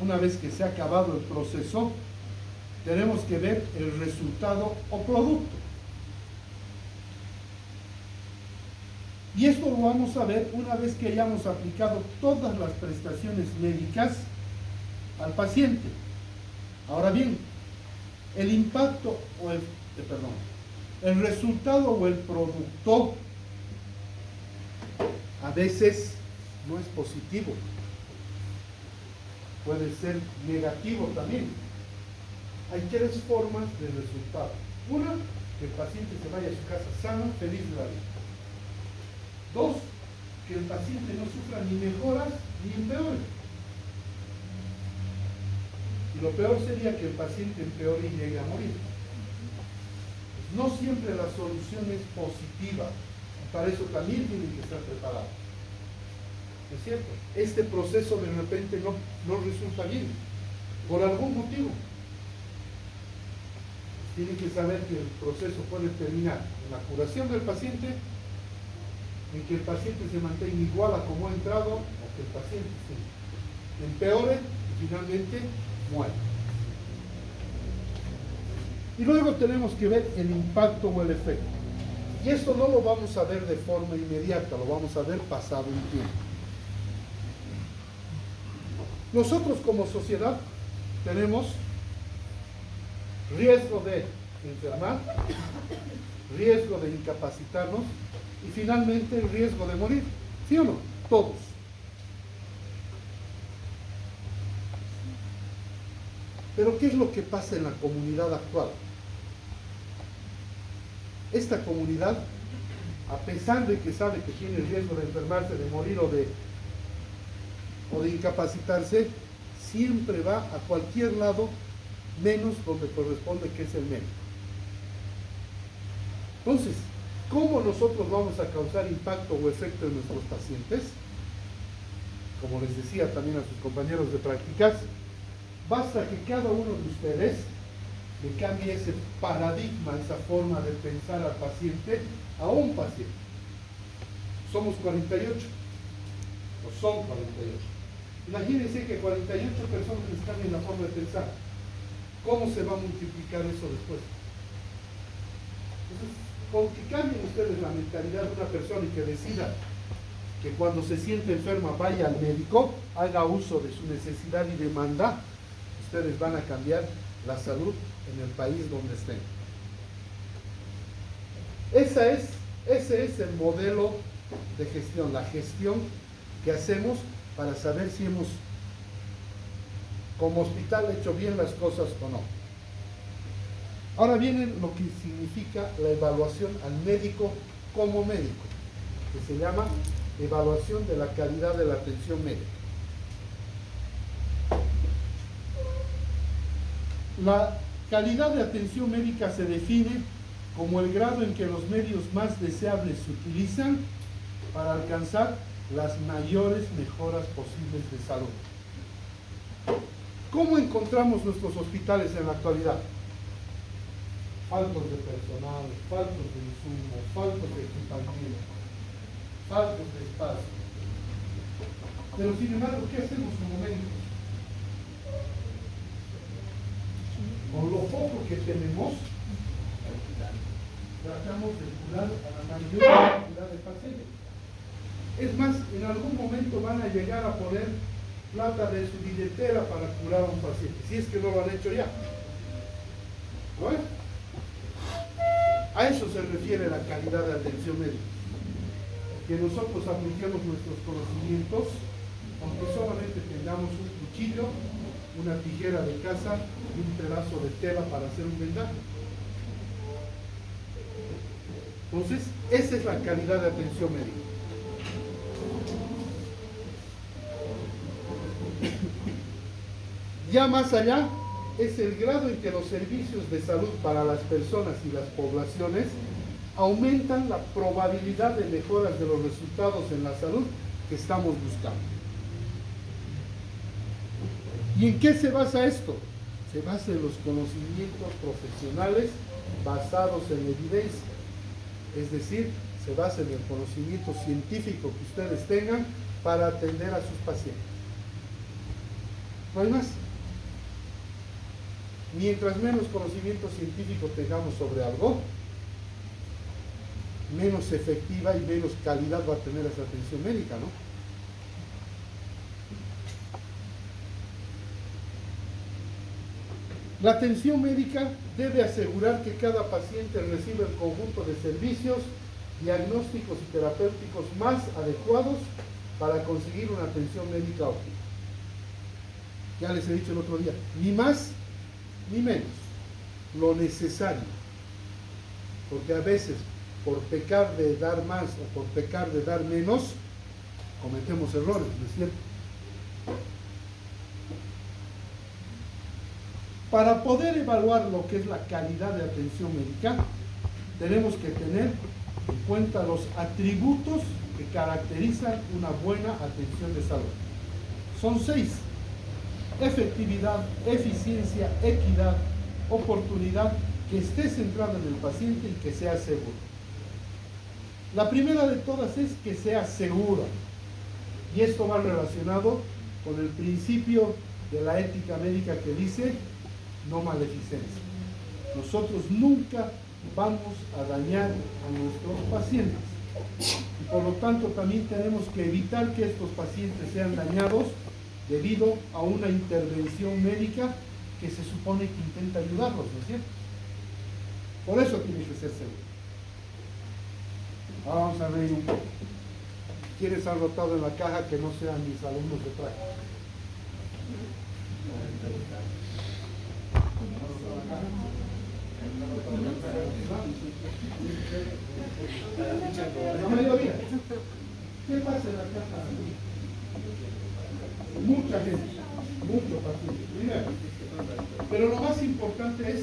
una vez que se ha acabado el proceso, tenemos que ver el resultado o producto. Y esto lo vamos a ver una vez que hayamos aplicado todas las prestaciones médicas al paciente. Ahora bien, el impacto o el resultado o el producto a veces no es positivo, puede ser negativo también. Hay 3 formas de resultado. Una, que el paciente se vaya a su casa sano, feliz de la vida. 2, que el paciente no sufra ni mejoras ni empeore. Y lo peor sería que el paciente empeore y llegue a morir. No siempre la solución es positiva. Para eso también tienen que estar preparados. ¿No es cierto? Este proceso de repente no resulta bien, por algún motivo. Tienen que saber que el proceso puede terminar en la curación del paciente, en que el paciente se mantenga igual a como ha entrado, o que el paciente se empeore y finalmente muera. Y luego tenemos que ver el impacto o el efecto. Y esto no lo vamos a ver de forma inmediata, lo vamos a ver pasado un tiempo. Nosotros como sociedad tenemos riesgo de enfermar, riesgo de incapacitarnos y finalmente el riesgo de morir. ¿Sí o no? Todos. Pero ¿qué es lo que pasa en la comunidad actual? Esta comunidad, a pesar de que sabe que tiene riesgo de enfermarse, de morir o de incapacitarse, siempre va a cualquier lado menos donde corresponde, que es el médico. Entonces, ¿Cómo nosotros vamos a causar impacto o efecto en nuestros pacientes? Como les decía también a sus compañeros de prácticas, basta que cada uno de ustedes le cambie ese paradigma, esa forma de pensar al paciente, a un paciente. Somos 48, o son 48. Imagínense que 48 personas les cambien la forma de pensar. ¿Cómo se va a multiplicar eso después? Entonces, con que cambien ustedes la mentalidad de una persona y que decida que cuando se siente enferma vaya al médico, haga uso de su necesidad y demanda, ustedes van a cambiar la salud en el país donde estén. Ese es el modelo de gestión, la gestión que hacemos para saber si hemos, como hospital, hecho bien las cosas o no. Ahora viene lo que significa la evaluación al médico como médico, que se llama evaluación de la calidad de la atención médica. La calidad de atención médica se define como el grado en que los medios más deseables se utilizan para alcanzar las mayores mejoras posibles de salud. ¿Cómo encontramos nuestros hospitales en la actualidad? Faltos de personal, faltos de insumos, faltos de equipamiento, faltos de espacio. Pero sin embargo, ¿qué hacemos como médicos? Con lo poco que tenemos, tratamos de curar a la mayor cantidad de pacientes. Es más, en algún momento van a llegar a poner plata de su billetera para curar a un paciente, si es que no lo han hecho ya. ¿No es? A eso se refiere la calidad de atención médica. Que nosotros apliquemos nuestros conocimientos, aunque solamente tengamos un cuchillo, una tijera de casa y un pedazo de tela para hacer un vendaje. Entonces, esa es la calidad de atención médica. Ya más allá, es el grado en que los servicios de salud para las personas y las poblaciones aumentan la probabilidad de mejoras de los resultados en la salud que estamos buscando. ¿Y en qué se basa esto? Se basa en los conocimientos profesionales basados en evidencia. Es decir, se basa en el conocimiento científico que ustedes tengan para atender a sus pacientes. No hay más. Mientras menos conocimiento científico tengamos sobre algo, menos efectiva y menos calidad va a tener esa atención médica, ¿no? La atención médica debe asegurar que cada paciente reciba el conjunto de servicios, diagnósticos y terapéuticos más adecuados para conseguir una atención médica óptima. Ya les he dicho el otro día, ni más ni menos, lo necesario. Porque a veces, por pecar de dar más o por pecar de dar menos, cometemos errores, ¿no es cierto? Para poder evaluar lo que es la calidad de atención médica, tenemos que tener en cuenta los atributos que caracterizan una buena atención de salud. Son 6: efectividad, eficiencia, equidad, oportunidad, que esté centrada en el paciente y que sea seguro. La primera de todas es que sea segura, y esto va relacionado con el principio de la ética médica que dice no maleficencia. Nosotros nunca vamos a dañar a nuestros pacientes y por lo tanto también tenemos que evitar que estos pacientes sean dañados debido a una intervención médica que se supone que intenta ayudarlos, ¿no es cierto? Por eso tiene que ser seguro. Ahora vamos a reír un poco. ¿Quiénes han rotado en la caja que no sean mis alumnos de práctica? La mayoría. ¿Qué pasa en la caja? Mucha gente, muchos pacientes. Primero, pero lo más importante es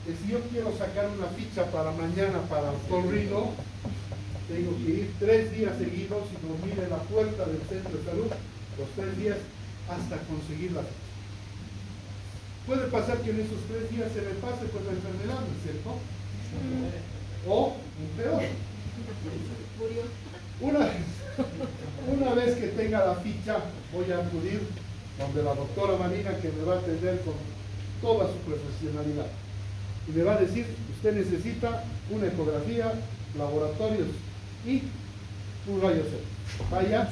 que si yo quiero sacar una ficha para mañana para otorrino, tengo que ir 3 días seguidos y dormir en la puerta del centro de salud los 3 días hasta conseguir la ficha. Puede pasar que en esos 3 días se me pase pues la enfermedad, ¿no es cierto? O, peor, una vez que tenga la ficha, voy a acudir donde la doctora Marina, que me va a atender con toda su profesionalidad. Y me va a decir, usted necesita una ecografía, laboratorios y un rayo X. Vaya,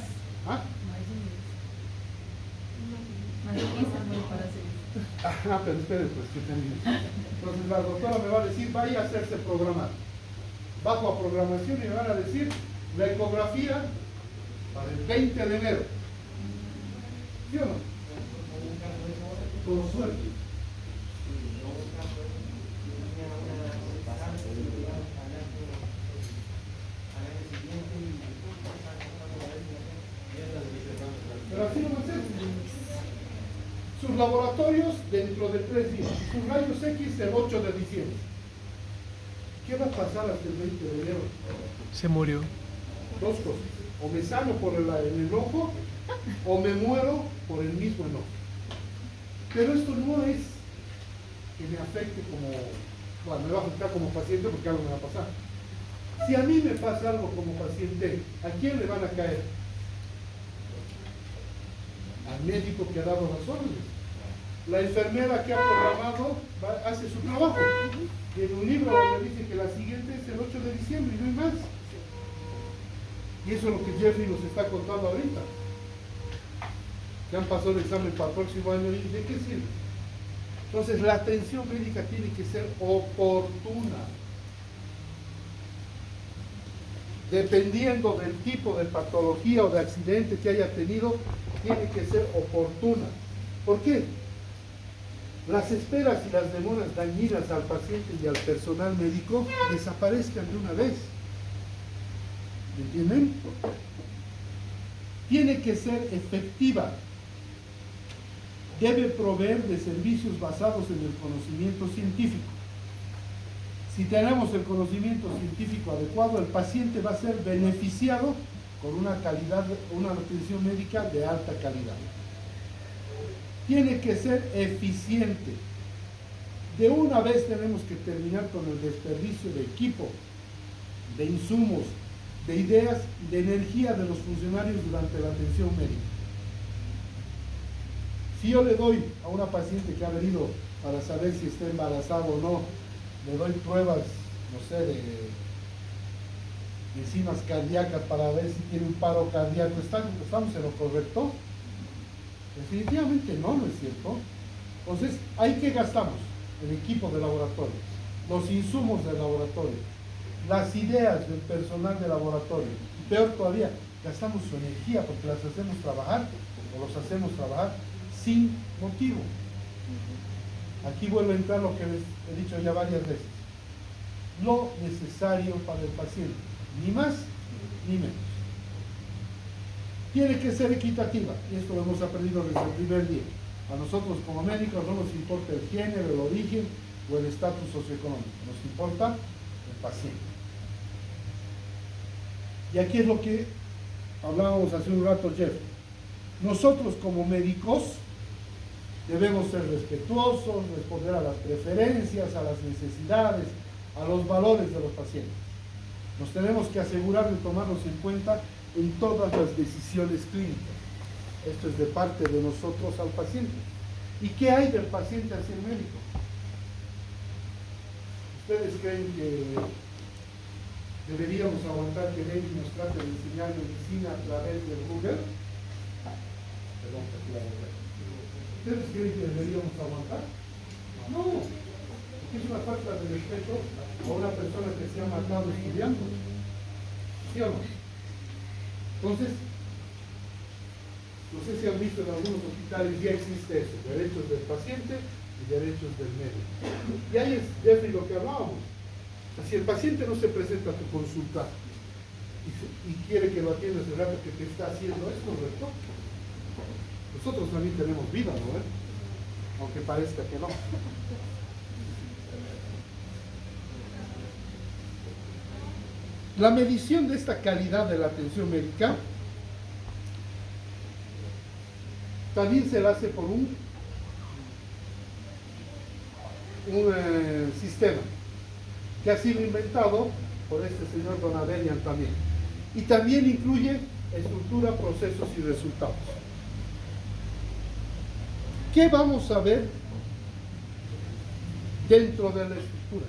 ¿ah? Pero esperen, pues que termine. Entonces la doctora me va a decir, vaya a hacerse programar. Bajo a programación y me van a decir, la ecografía para el 20 de enero. ¿Sí o no? Con suerte. Pero así no va a ser. Sus laboratorios dentro de 3 días. Sus rayos X el 8 de diciembre. ¿Qué va a pasar hasta el 20 de enero? Se murió. 2 cosas. O me sano por el enojo o me muero por el mismo enojo. Pero esto no es que me afecte como, bueno, me va a afectar como paciente porque algo me va a pasar. Si a mí me pasa algo como paciente, ¿a quién le van a caer? Al médico que ha dado las órdenes. La enfermera que ha programado hace su trabajo. Y en un libro me dice que la siguiente es el 8 de diciembre y no hay más. Y eso es lo que Jeffrey nos está contando ahorita. Que han pasado el examen para el próximo año y ¿de qué sirve? Entonces la atención médica tiene que ser oportuna. Dependiendo del tipo de patología o de accidente que haya tenido, tiene que ser oportuna. ¿Por qué? Las esperas y las demoras dañinas al paciente y al personal médico desaparezcan de una vez. ¿Me entienden? Tiene que ser efectiva. Debe proveer de servicios basados en el conocimiento científico. Si tenemos el conocimiento científico adecuado, el paciente va a ser beneficiado con una atención médica de alta calidad. Tiene que ser eficiente. De una vez tenemos que terminar con el desperdicio de equipo, de insumos, de ideas y de energía de los funcionarios durante la atención médica. Si yo le doy a una paciente que ha venido para saber si está embarazada o no, le doy pruebas, no sé, de enzimas cardíacas para ver si tiene un paro cardíaco, ¿estamos en lo correcto? Definitivamente no, ¿no es cierto? Entonces, ¿ahí qué gastamos? El equipo de laboratorio, los insumos del laboratorio, las ideas del personal de laboratorio, y peor todavía, gastamos su energía porque las hacemos trabajar o los hacemos trabajar sin motivo. Aquí vuelve a entrar lo que les he dicho ya varias veces. Lo necesario para el paciente, ni más ni menos. Tiene que ser equitativa, y esto lo hemos aprendido desde el primer día. A nosotros como médicos no nos importa el género, el origen o el estatus socioeconómico, nos importa el paciente. Y aquí es lo que hablábamos hace un rato, Jeff. Nosotros como médicos debemos ser respetuosos, responder a las preferencias, a las necesidades, a los valores de los pacientes. Nos tenemos que asegurar de tomarlos en cuenta en todas las decisiones clínicas. Esto es de parte de nosotros al paciente. ¿Y qué hay del paciente hacia el médico? ¿Ustedes creen que deberíamos aguantar que David nos trate de enseñar medicina a través de Google? Perdón, ¿ustedes creen que deberíamos aguantar? No, porque es una falta de respeto a una persona que se ha matado estudiando. ¿Sí o no? Entonces, no sé si han visto en algunos hospitales ya existe eso, derechos del paciente y derechos del médico. Y ahí es, Jeffrey, lo que hablábamos. Si el paciente no se presenta a tu consulta y quiere que lo atiendas el rato que te está haciendo, ¿es correcto? Nosotros también tenemos vida, ¿no? Aunque parezca que no. La medición de esta calidad de la atención médica también se la hace por un sistema que ha sido inventado por este señor Don Adelian también. Y también incluye estructura, procesos y resultados. ¿Qué vamos a ver dentro de la estructura?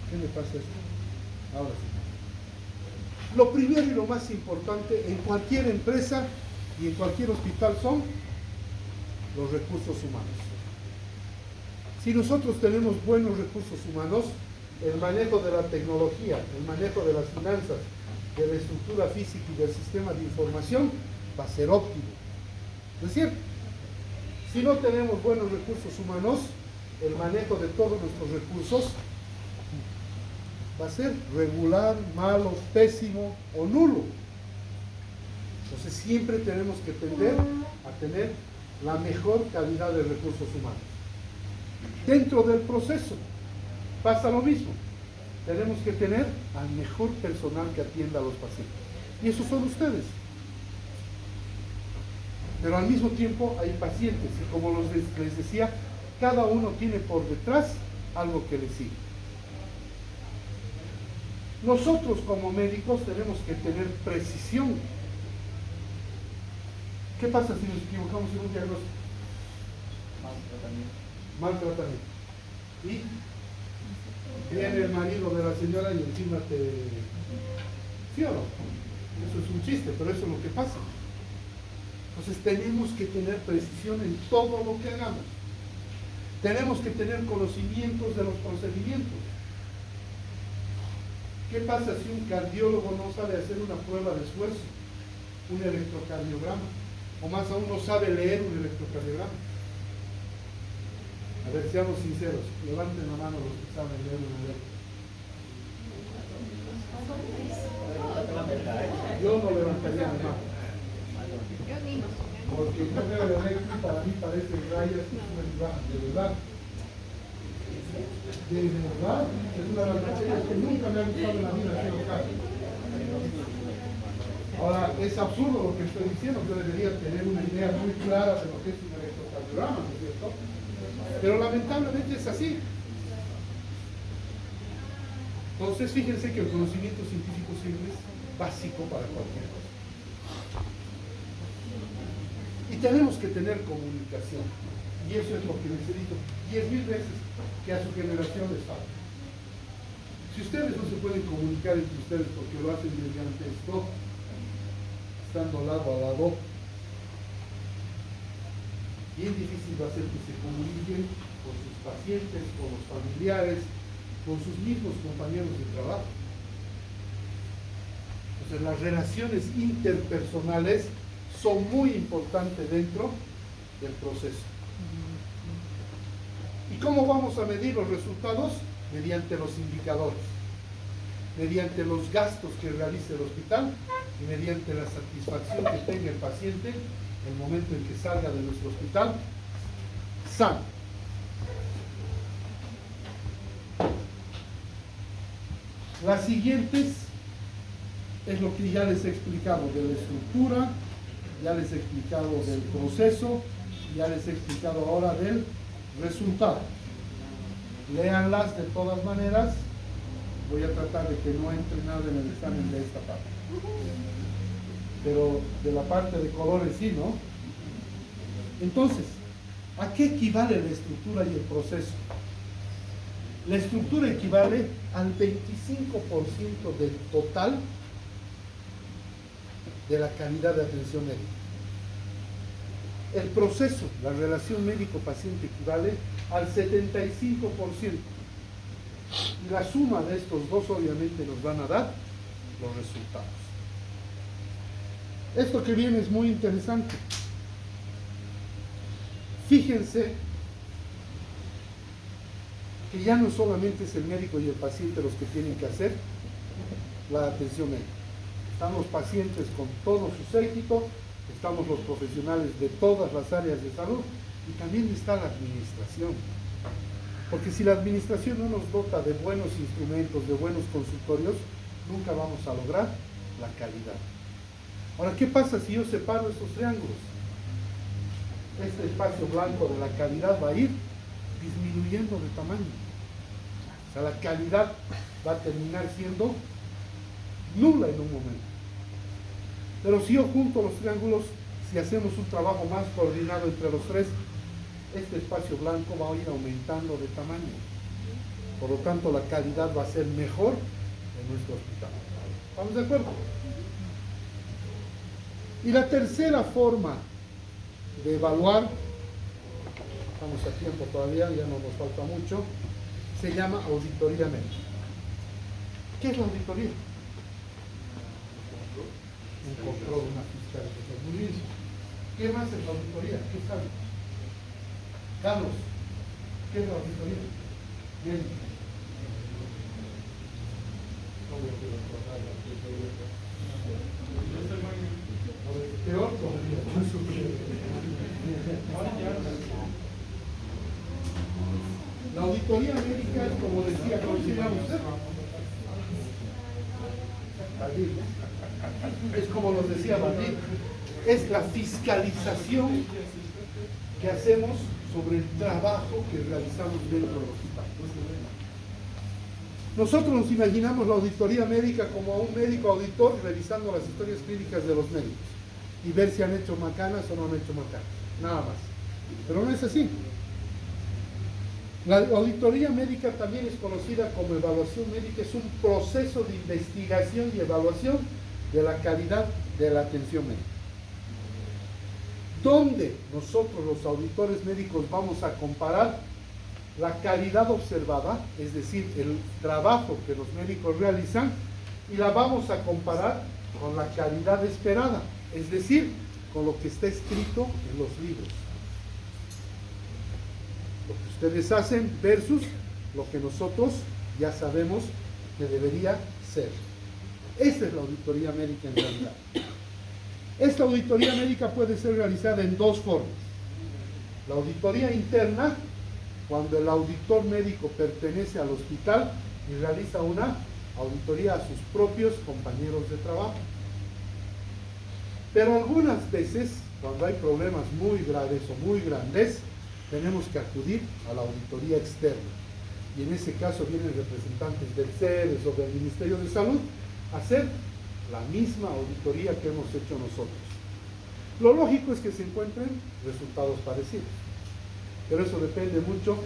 ¿Qué me pasa esto? Ahora sí. Lo primero y lo más importante en cualquier empresa y en cualquier hospital son los recursos humanos. Si nosotros tenemos buenos recursos humanos, el manejo de la tecnología, el manejo de las finanzas, de la estructura física y del sistema de información va a ser óptimo. ¿No es cierto? Si no tenemos buenos recursos humanos, el manejo de todos nuestros recursos va a ser regular, malo, pésimo o nulo. Entonces siempre tenemos que tender a tener la mejor calidad de recursos humanos. Dentro del proceso pasa lo mismo. Tenemos que tener al mejor personal que atienda a los pacientes. Y esos son ustedes. Pero al mismo tiempo hay pacientes y como les decía, cada uno tiene por detrás algo que le sigue. Nosotros como médicos tenemos que tener precisión. ¿Qué pasa si nos equivocamos en un diagnóstico? Mal tratamiento. Y viene el marido de la señora y encima te... ¿Sí o no? Eso es un chiste, pero eso es lo que pasa. Entonces tenemos que tener precisión en todo lo que hagamos. Tenemos que tener conocimientos de los procedimientos. ¿Qué pasa si un cardiólogo no sabe hacer una prueba de esfuerzo? Un electrocardiograma. O más aún no sabe leer un electrocardiograma. A ver, seamos sinceros. Levanten la mano los que saben leer un electrocardiograma. Yo no levantaría mi mano. Porque yo veo el electro y para mí parece rayas que suben y bajan. De verdad. De verdad. Es una de las materias que nunca me ha gustado en la vida hacer caso. Ahora, es absurdo lo que estoy diciendo. Yo debería tener una idea muy clara de lo que es un electrocardiograma, ¿no es cierto? Pero lamentablemente es así. Entonces, fíjense que el conocimiento científico siempre es básico para cualquier cosa. Y tenemos que tener comunicación. Y eso es lo que necesito 10.000 veces que a su generación les falta. Si ustedes no se pueden comunicar entre ustedes porque lo hacen mediante esto, estando lado a lado, bien difícil va a ser que se comuniquen con sus pacientes, con los familiares, con sus mismos compañeros de trabajo. Entonces las relaciones interpersonales son muy importantes dentro del proceso. ¿Y cómo vamos a medir los resultados? Mediante los indicadores, mediante los gastos que realice el hospital y mediante la satisfacción que tenga el paciente en el momento en que salga de nuestro hospital sano. Las siguientes es lo que ya les he explicado de la estructura, ya les he explicado del proceso, ya les he explicado ahora del resultado. Léanlas de todas maneras. Voy a tratar de que no entre nada en el examen de esta parte. Pero de la parte de colores sí, ¿no? Entonces, ¿a qué equivale la estructura y el proceso? La estructura equivale al 25% del total de la calidad de atención médica. El proceso, la relación médico-paciente, equivale al 75%. Y la suma de estos dos obviamente nos van a dar los resultados. Esto que viene es muy interesante. Fíjense que ya no solamente es el médico y el paciente los que tienen que hacer la atención médica. Están los pacientes con todo su séquito, estamos los profesionales de todas las áreas de salud y también está la administración. Porque si la administración no nos dota de buenos instrumentos, de buenos consultorios, nunca vamos a lograr la calidad. Ahora, ¿qué pasa si yo separo estos triángulos? Este espacio blanco de la calidad va a ir disminuyendo de tamaño. O sea, la calidad va a terminar siendo nula en un momento. Pero si yo junto los triángulos, si hacemos un trabajo más coordinado entre los tres, este espacio blanco va a ir aumentando de tamaño. Por lo tanto, la calidad va a ser mejor en nuestro hospital. ¿Estamos de acuerdo? Y la tercera forma de evaluar, estamos a tiempo todavía, ya no nos falta mucho, se llama auditoría médica. ¿Qué es la auditoría? Un control, una fiscalización. Muy bien. ¿Qué más es la auditoría? ¿Qué sabe? Carlos, ¿qué es la auditoría? Bien. Peor todavía. La auditoría médica es, como decía, ¿cómo se llama usted? Es como nos decía David, es la fiscalización que hacemos sobre el trabajo que realizamos dentro del hospital. Nosotros nos imaginamos la auditoría médica como a un médico auditor revisando las historias clínicas de los médicos y ver si han hecho macanas o no han hecho macanas, nada más. Pero no es así. La auditoría médica también es conocida como evaluación médica, es un proceso de investigación y evaluación de la calidad de la atención médica. Donde nosotros los auditores médicos vamos a comparar la calidad observada, es decir, el trabajo que los médicos realizan, y la vamos a comparar con la calidad esperada, es decir, con lo que está escrito en los libros. Lo que ustedes hacen versus lo que nosotros ya sabemos que debería ser. Esa es la auditoría médica en realidad. Esta auditoría médica puede ser realizada en dos formas. La auditoría interna, cuando el auditor médico pertenece al hospital y realiza una auditoría a sus propios compañeros de trabajo. Pero algunas veces, cuando hay problemas muy graves o muy grandes, tenemos que acudir a la auditoría externa. Y en ese caso vienen representantes del CEDES o del Ministerio de Salud a hacer la misma auditoría que hemos hecho nosotros. Lo lógico es que se encuentren resultados parecidos, pero eso depende mucho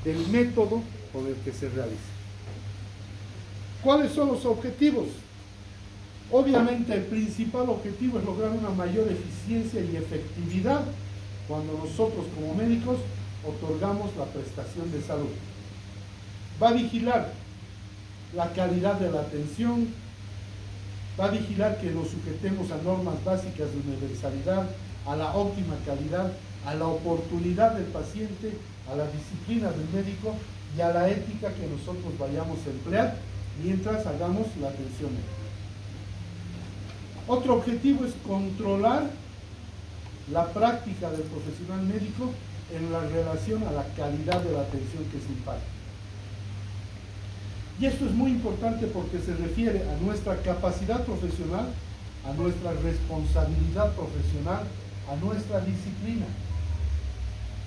del método con el que se realiza. ¿Cuáles son los objetivos? Obviamente el principal objetivo es lograr una mayor eficiencia y efectividad cuando nosotros como médicos otorgamos la prestación de salud. Va a vigilar la calidad de la atención, va a vigilar que nos sujetemos a normas básicas de universalidad, a la óptima calidad, a la oportunidad del paciente, a la disciplina del médico y a la ética que nosotros vayamos a emplear mientras hagamos la atención médica. Otro objetivo es controlar la práctica del profesional médico en la relación a la calidad de la atención que se imparte. Y esto es muy importante porque se refiere a nuestra capacidad profesional, a nuestra responsabilidad profesional, a nuestra disciplina,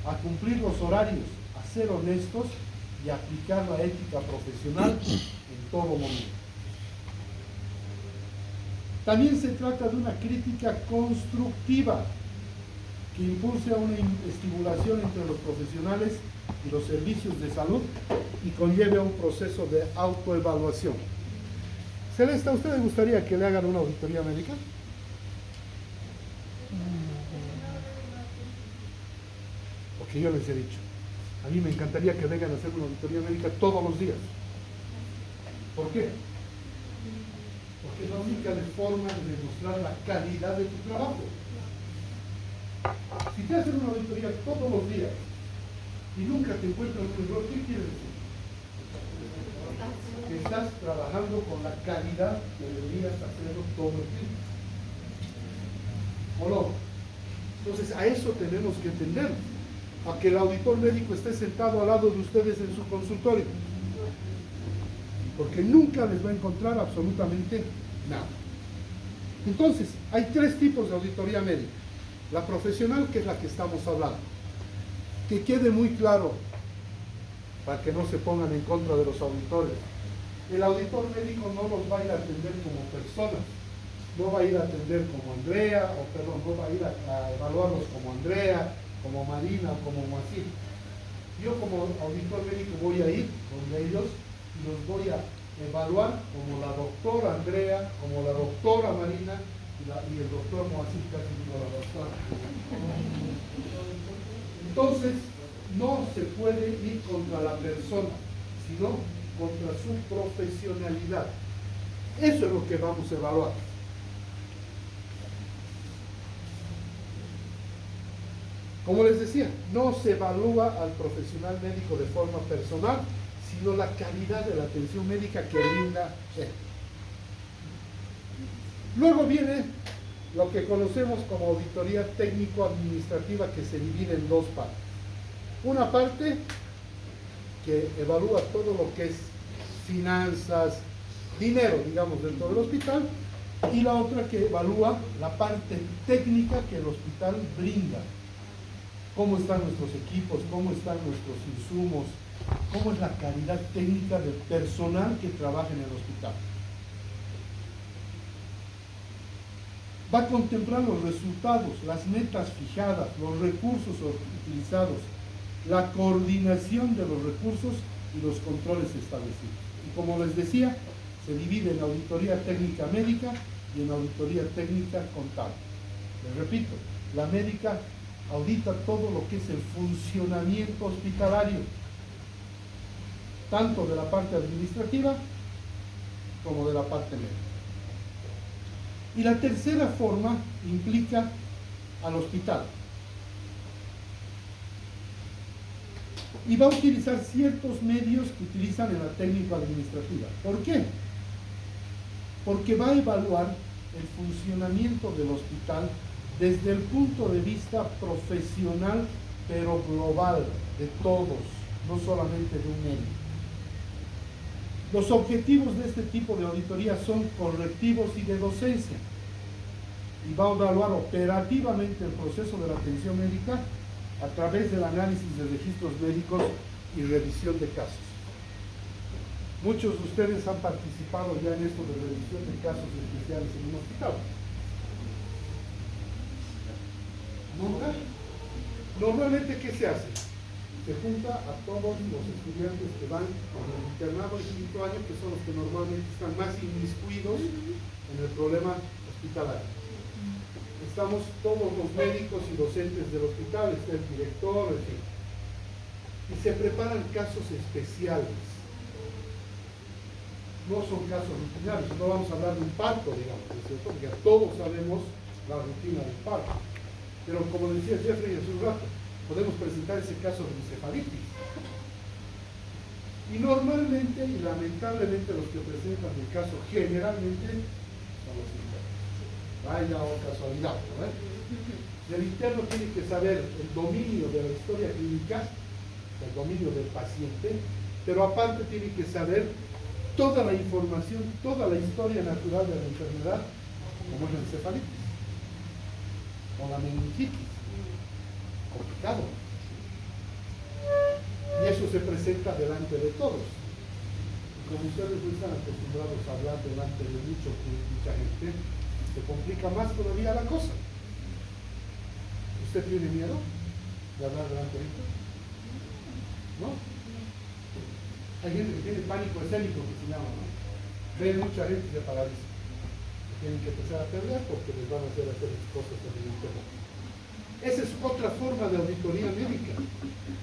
a cumplir los horarios, a ser honestos y a aplicar la ética profesional en todo momento. También se trata de una crítica constructiva que impulse a una estimulación entre los profesionales y los servicios de salud y conlleve a un proceso de autoevaluación. Celeste, ¿a usted le gustaría que le hagan una auditoría médica? Porque yo les he dicho, a mí me encantaría que vengan a hacer una auditoría médica todos los días. ¿Por qué? Porque es la única forma de demostrar la calidad de tu trabajo. Si te hacen una auditoría todos los días y nunca te encuentras un error, ¿qué quiere decir? Que estás trabajando con la calidad que deberías hacerlo todo el tiempo. ¿O no? Entonces a eso tenemos que entender, a que el auditor médico esté sentado al lado de ustedes en su consultorio. porque nunca les va a encontrar absolutamente nada. Entonces, hay tres tipos de auditoría médica. La profesional, que es la que estamos hablando. Que quede muy claro, para que no se pongan en contra de los auditores. El auditor médico no los va a ir a atender como personas, no va a ir a atender como Andrea, no va a ir a evaluarlos como Andrea, como Marina, como Moacir. Yo como auditor médico voy a ir donde ellos y los voy a evaluar como la doctora Andrea, como la doctora Marina y el doctor Moacir, casi digo la doctora. Entonces, no se puede ir contra la persona, sino contra su profesionalidad. Eso es lo que vamos a evaluar. Como les decía, no se evalúa al profesional médico de forma personal, sino la calidad de la atención médica que brinda él. Luego viene lo que conocemos como auditoría técnico-administrativa, que se divide en dos partes. Una parte que evalúa todo lo que es finanzas, dinero, digamos, dentro del hospital, y la otra que evalúa la parte técnica que el hospital brinda. Cómo están nuestros equipos, cómo están nuestros insumos, cómo es la calidad técnica del personal que trabaja en el hospital. Va a contemplar los resultados, las metas fijadas, los recursos utilizados, la coordinación de los recursos y los controles establecidos. Y como les decía, se divide en auditoría técnica médica y en auditoría técnica contable. Les repito, la médica audita todo lo que es el funcionamiento hospitalario, tanto de la parte administrativa como de la parte médica. Y la tercera forma implica al hospital. Y va a utilizar ciertos medios que utilizan en la técnica administrativa. ¿Por qué? Porque va a evaluar el funcionamiento del hospital desde el punto de vista profesional, pero global, de todos, no solamente de un medio. Los objetivos de este tipo de auditoría son correctivos y de docencia. Y va a evaluar operativamente el proceso de la atención médica a través del análisis de registros médicos y revisión de casos. Muchos de ustedes han participado ya en esto de revisión de casos especiales en un hospital. ¿Nunca? Normalmente, ¿qué se hace? Se junta a todos los estudiantes que van con el internado de quinto año, que son los que normalmente están más inmiscuidos en el problema hospitalario. Estamos todos los médicos y docentes del hospital, está el director, en fin. Y se preparan casos especiales. No son casos rutinarios, no vamos a hablar de un parto, digamos, ¿no es cierto? Porque ya todos sabemos la rutina del parto. Pero como decía Jeffrey hace un rato, podemos presentar ese caso de encefalitis. Y normalmente y lamentablemente los que presentan el caso generalmente son los internos. Vaya o casualidad, ¿no? El interno tiene que saber el dominio de la historia clínica, el dominio del paciente, pero aparte tiene que saber toda la información, toda la historia natural de la enfermedad, como es la encefalitis o la meningitis. Complicado. Y eso se presenta delante de todos. Y como ustedes no están acostumbrados a hablar delante de mucha gente, se complica más todavía la cosa. ¿Usted tiene miedo de hablar delante de gente? ¿No? Hay gente que tiene pánico escénico, que se llama, ¿no? Ven mucha gente y se paraliza. Tienen que empezar a perder porque les van a hacer cosas evidentemente. Esa es otra forma de auditoría médica,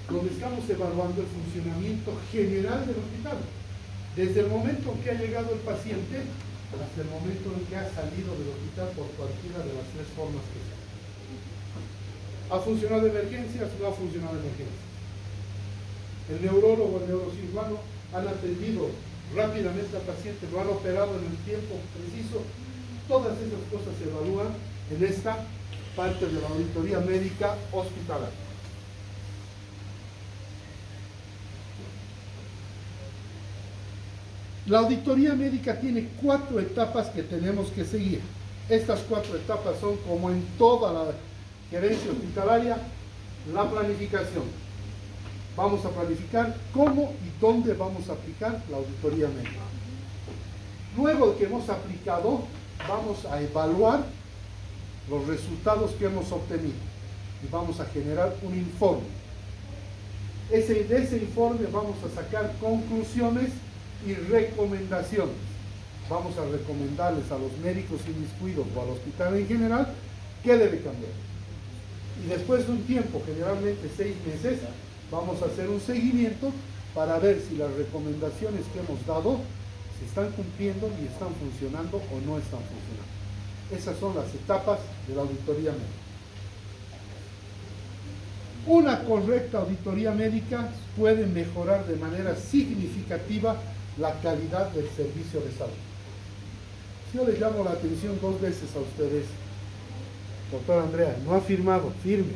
donde estamos evaluando el funcionamiento general del hospital. Desde el momento en que ha llegado el paciente hasta el momento en que ha salido del hospital por cualquiera de las tres formas que sea. ¿Ha funcionado emergencias? No ha funcionado emergencias. El neurólogo o el neurocirujano han atendido rápidamente al paciente, lo han operado en el tiempo preciso. Todas esas cosas se evalúan en esta parte de la auditoría médica hospitalaria. La auditoría médica tiene 4 etapas que tenemos que seguir. Estas 4 etapas son, como en toda la gerencia hospitalaria, la planificación. Vamos a planificar cómo y dónde vamos a aplicar la auditoría médica. Luego de que hemos aplicado, vamos a evaluar los resultados que hemos obtenido y vamos a generar un informe. De ese informe vamos a sacar conclusiones y recomendaciones. Vamos a recomendarles a los médicos inmiscuidos o al hospital en general qué debe cambiar. Y después de un tiempo, generalmente 6 meses, vamos a hacer un seguimiento para ver si las recomendaciones que hemos dado se están cumpliendo y están funcionando o no están funcionando. Esas son las etapas de la auditoría médica. Una correcta auditoría médica puede mejorar de manera significativa la calidad del servicio de salud. Yo les llamo la atención 2 veces a ustedes. Doctor Andrea, no ha firmado, firme.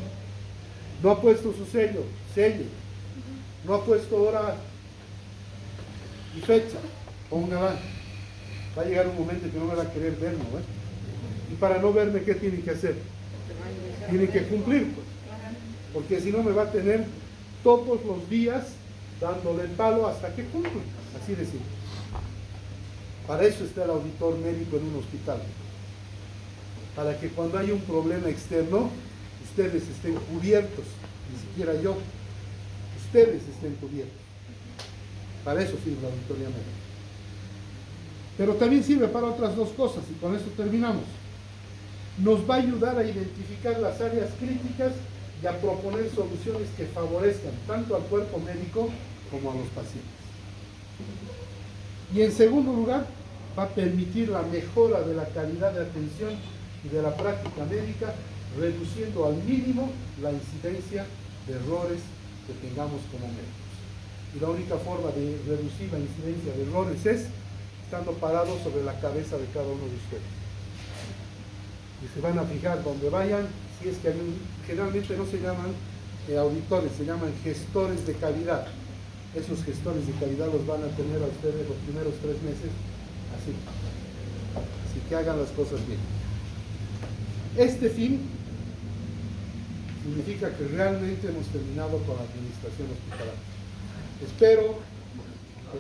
No ha puesto su sello, selle. No ha puesto hora y fecha, póngala. Va a llegar un momento que no me va a querer ver, ¿no? Y para no verme, ¿qué tiene que hacer? Tiene que cumplir, pues. Porque si no me va a tener todos los días dándole el palo hasta que cumpla. Así de simple. Para eso está el auditor médico en un hospital. Para que cuando haya un problema externo, ustedes estén cubiertos. Ni siquiera yo. Ustedes estén cubiertos. Para eso sirve la auditoría médica. Pero también sirve para otras 2 cosas, y con eso terminamos. Nos va a ayudar a identificar las áreas críticas y a proponer soluciones que favorezcan tanto al cuerpo médico como a los pacientes. Y en segundo lugar, va a permitir la mejora de la calidad de atención y de la práctica médica, reduciendo al mínimo la incidencia de errores que tengamos como médicos. Y la única forma de reducir la incidencia de errores es estando parados sobre la cabeza de cada uno de ustedes. Y se van a fijar donde vayan, si es que hay generalmente no se llaman auditores, se llaman gestores de calidad. Esos gestores de calidad los van a tener a ustedes los primeros 3 meses así. Así que hagan las cosas bien. Este fin significa que realmente hemos terminado con la administración hospitalaria. Espero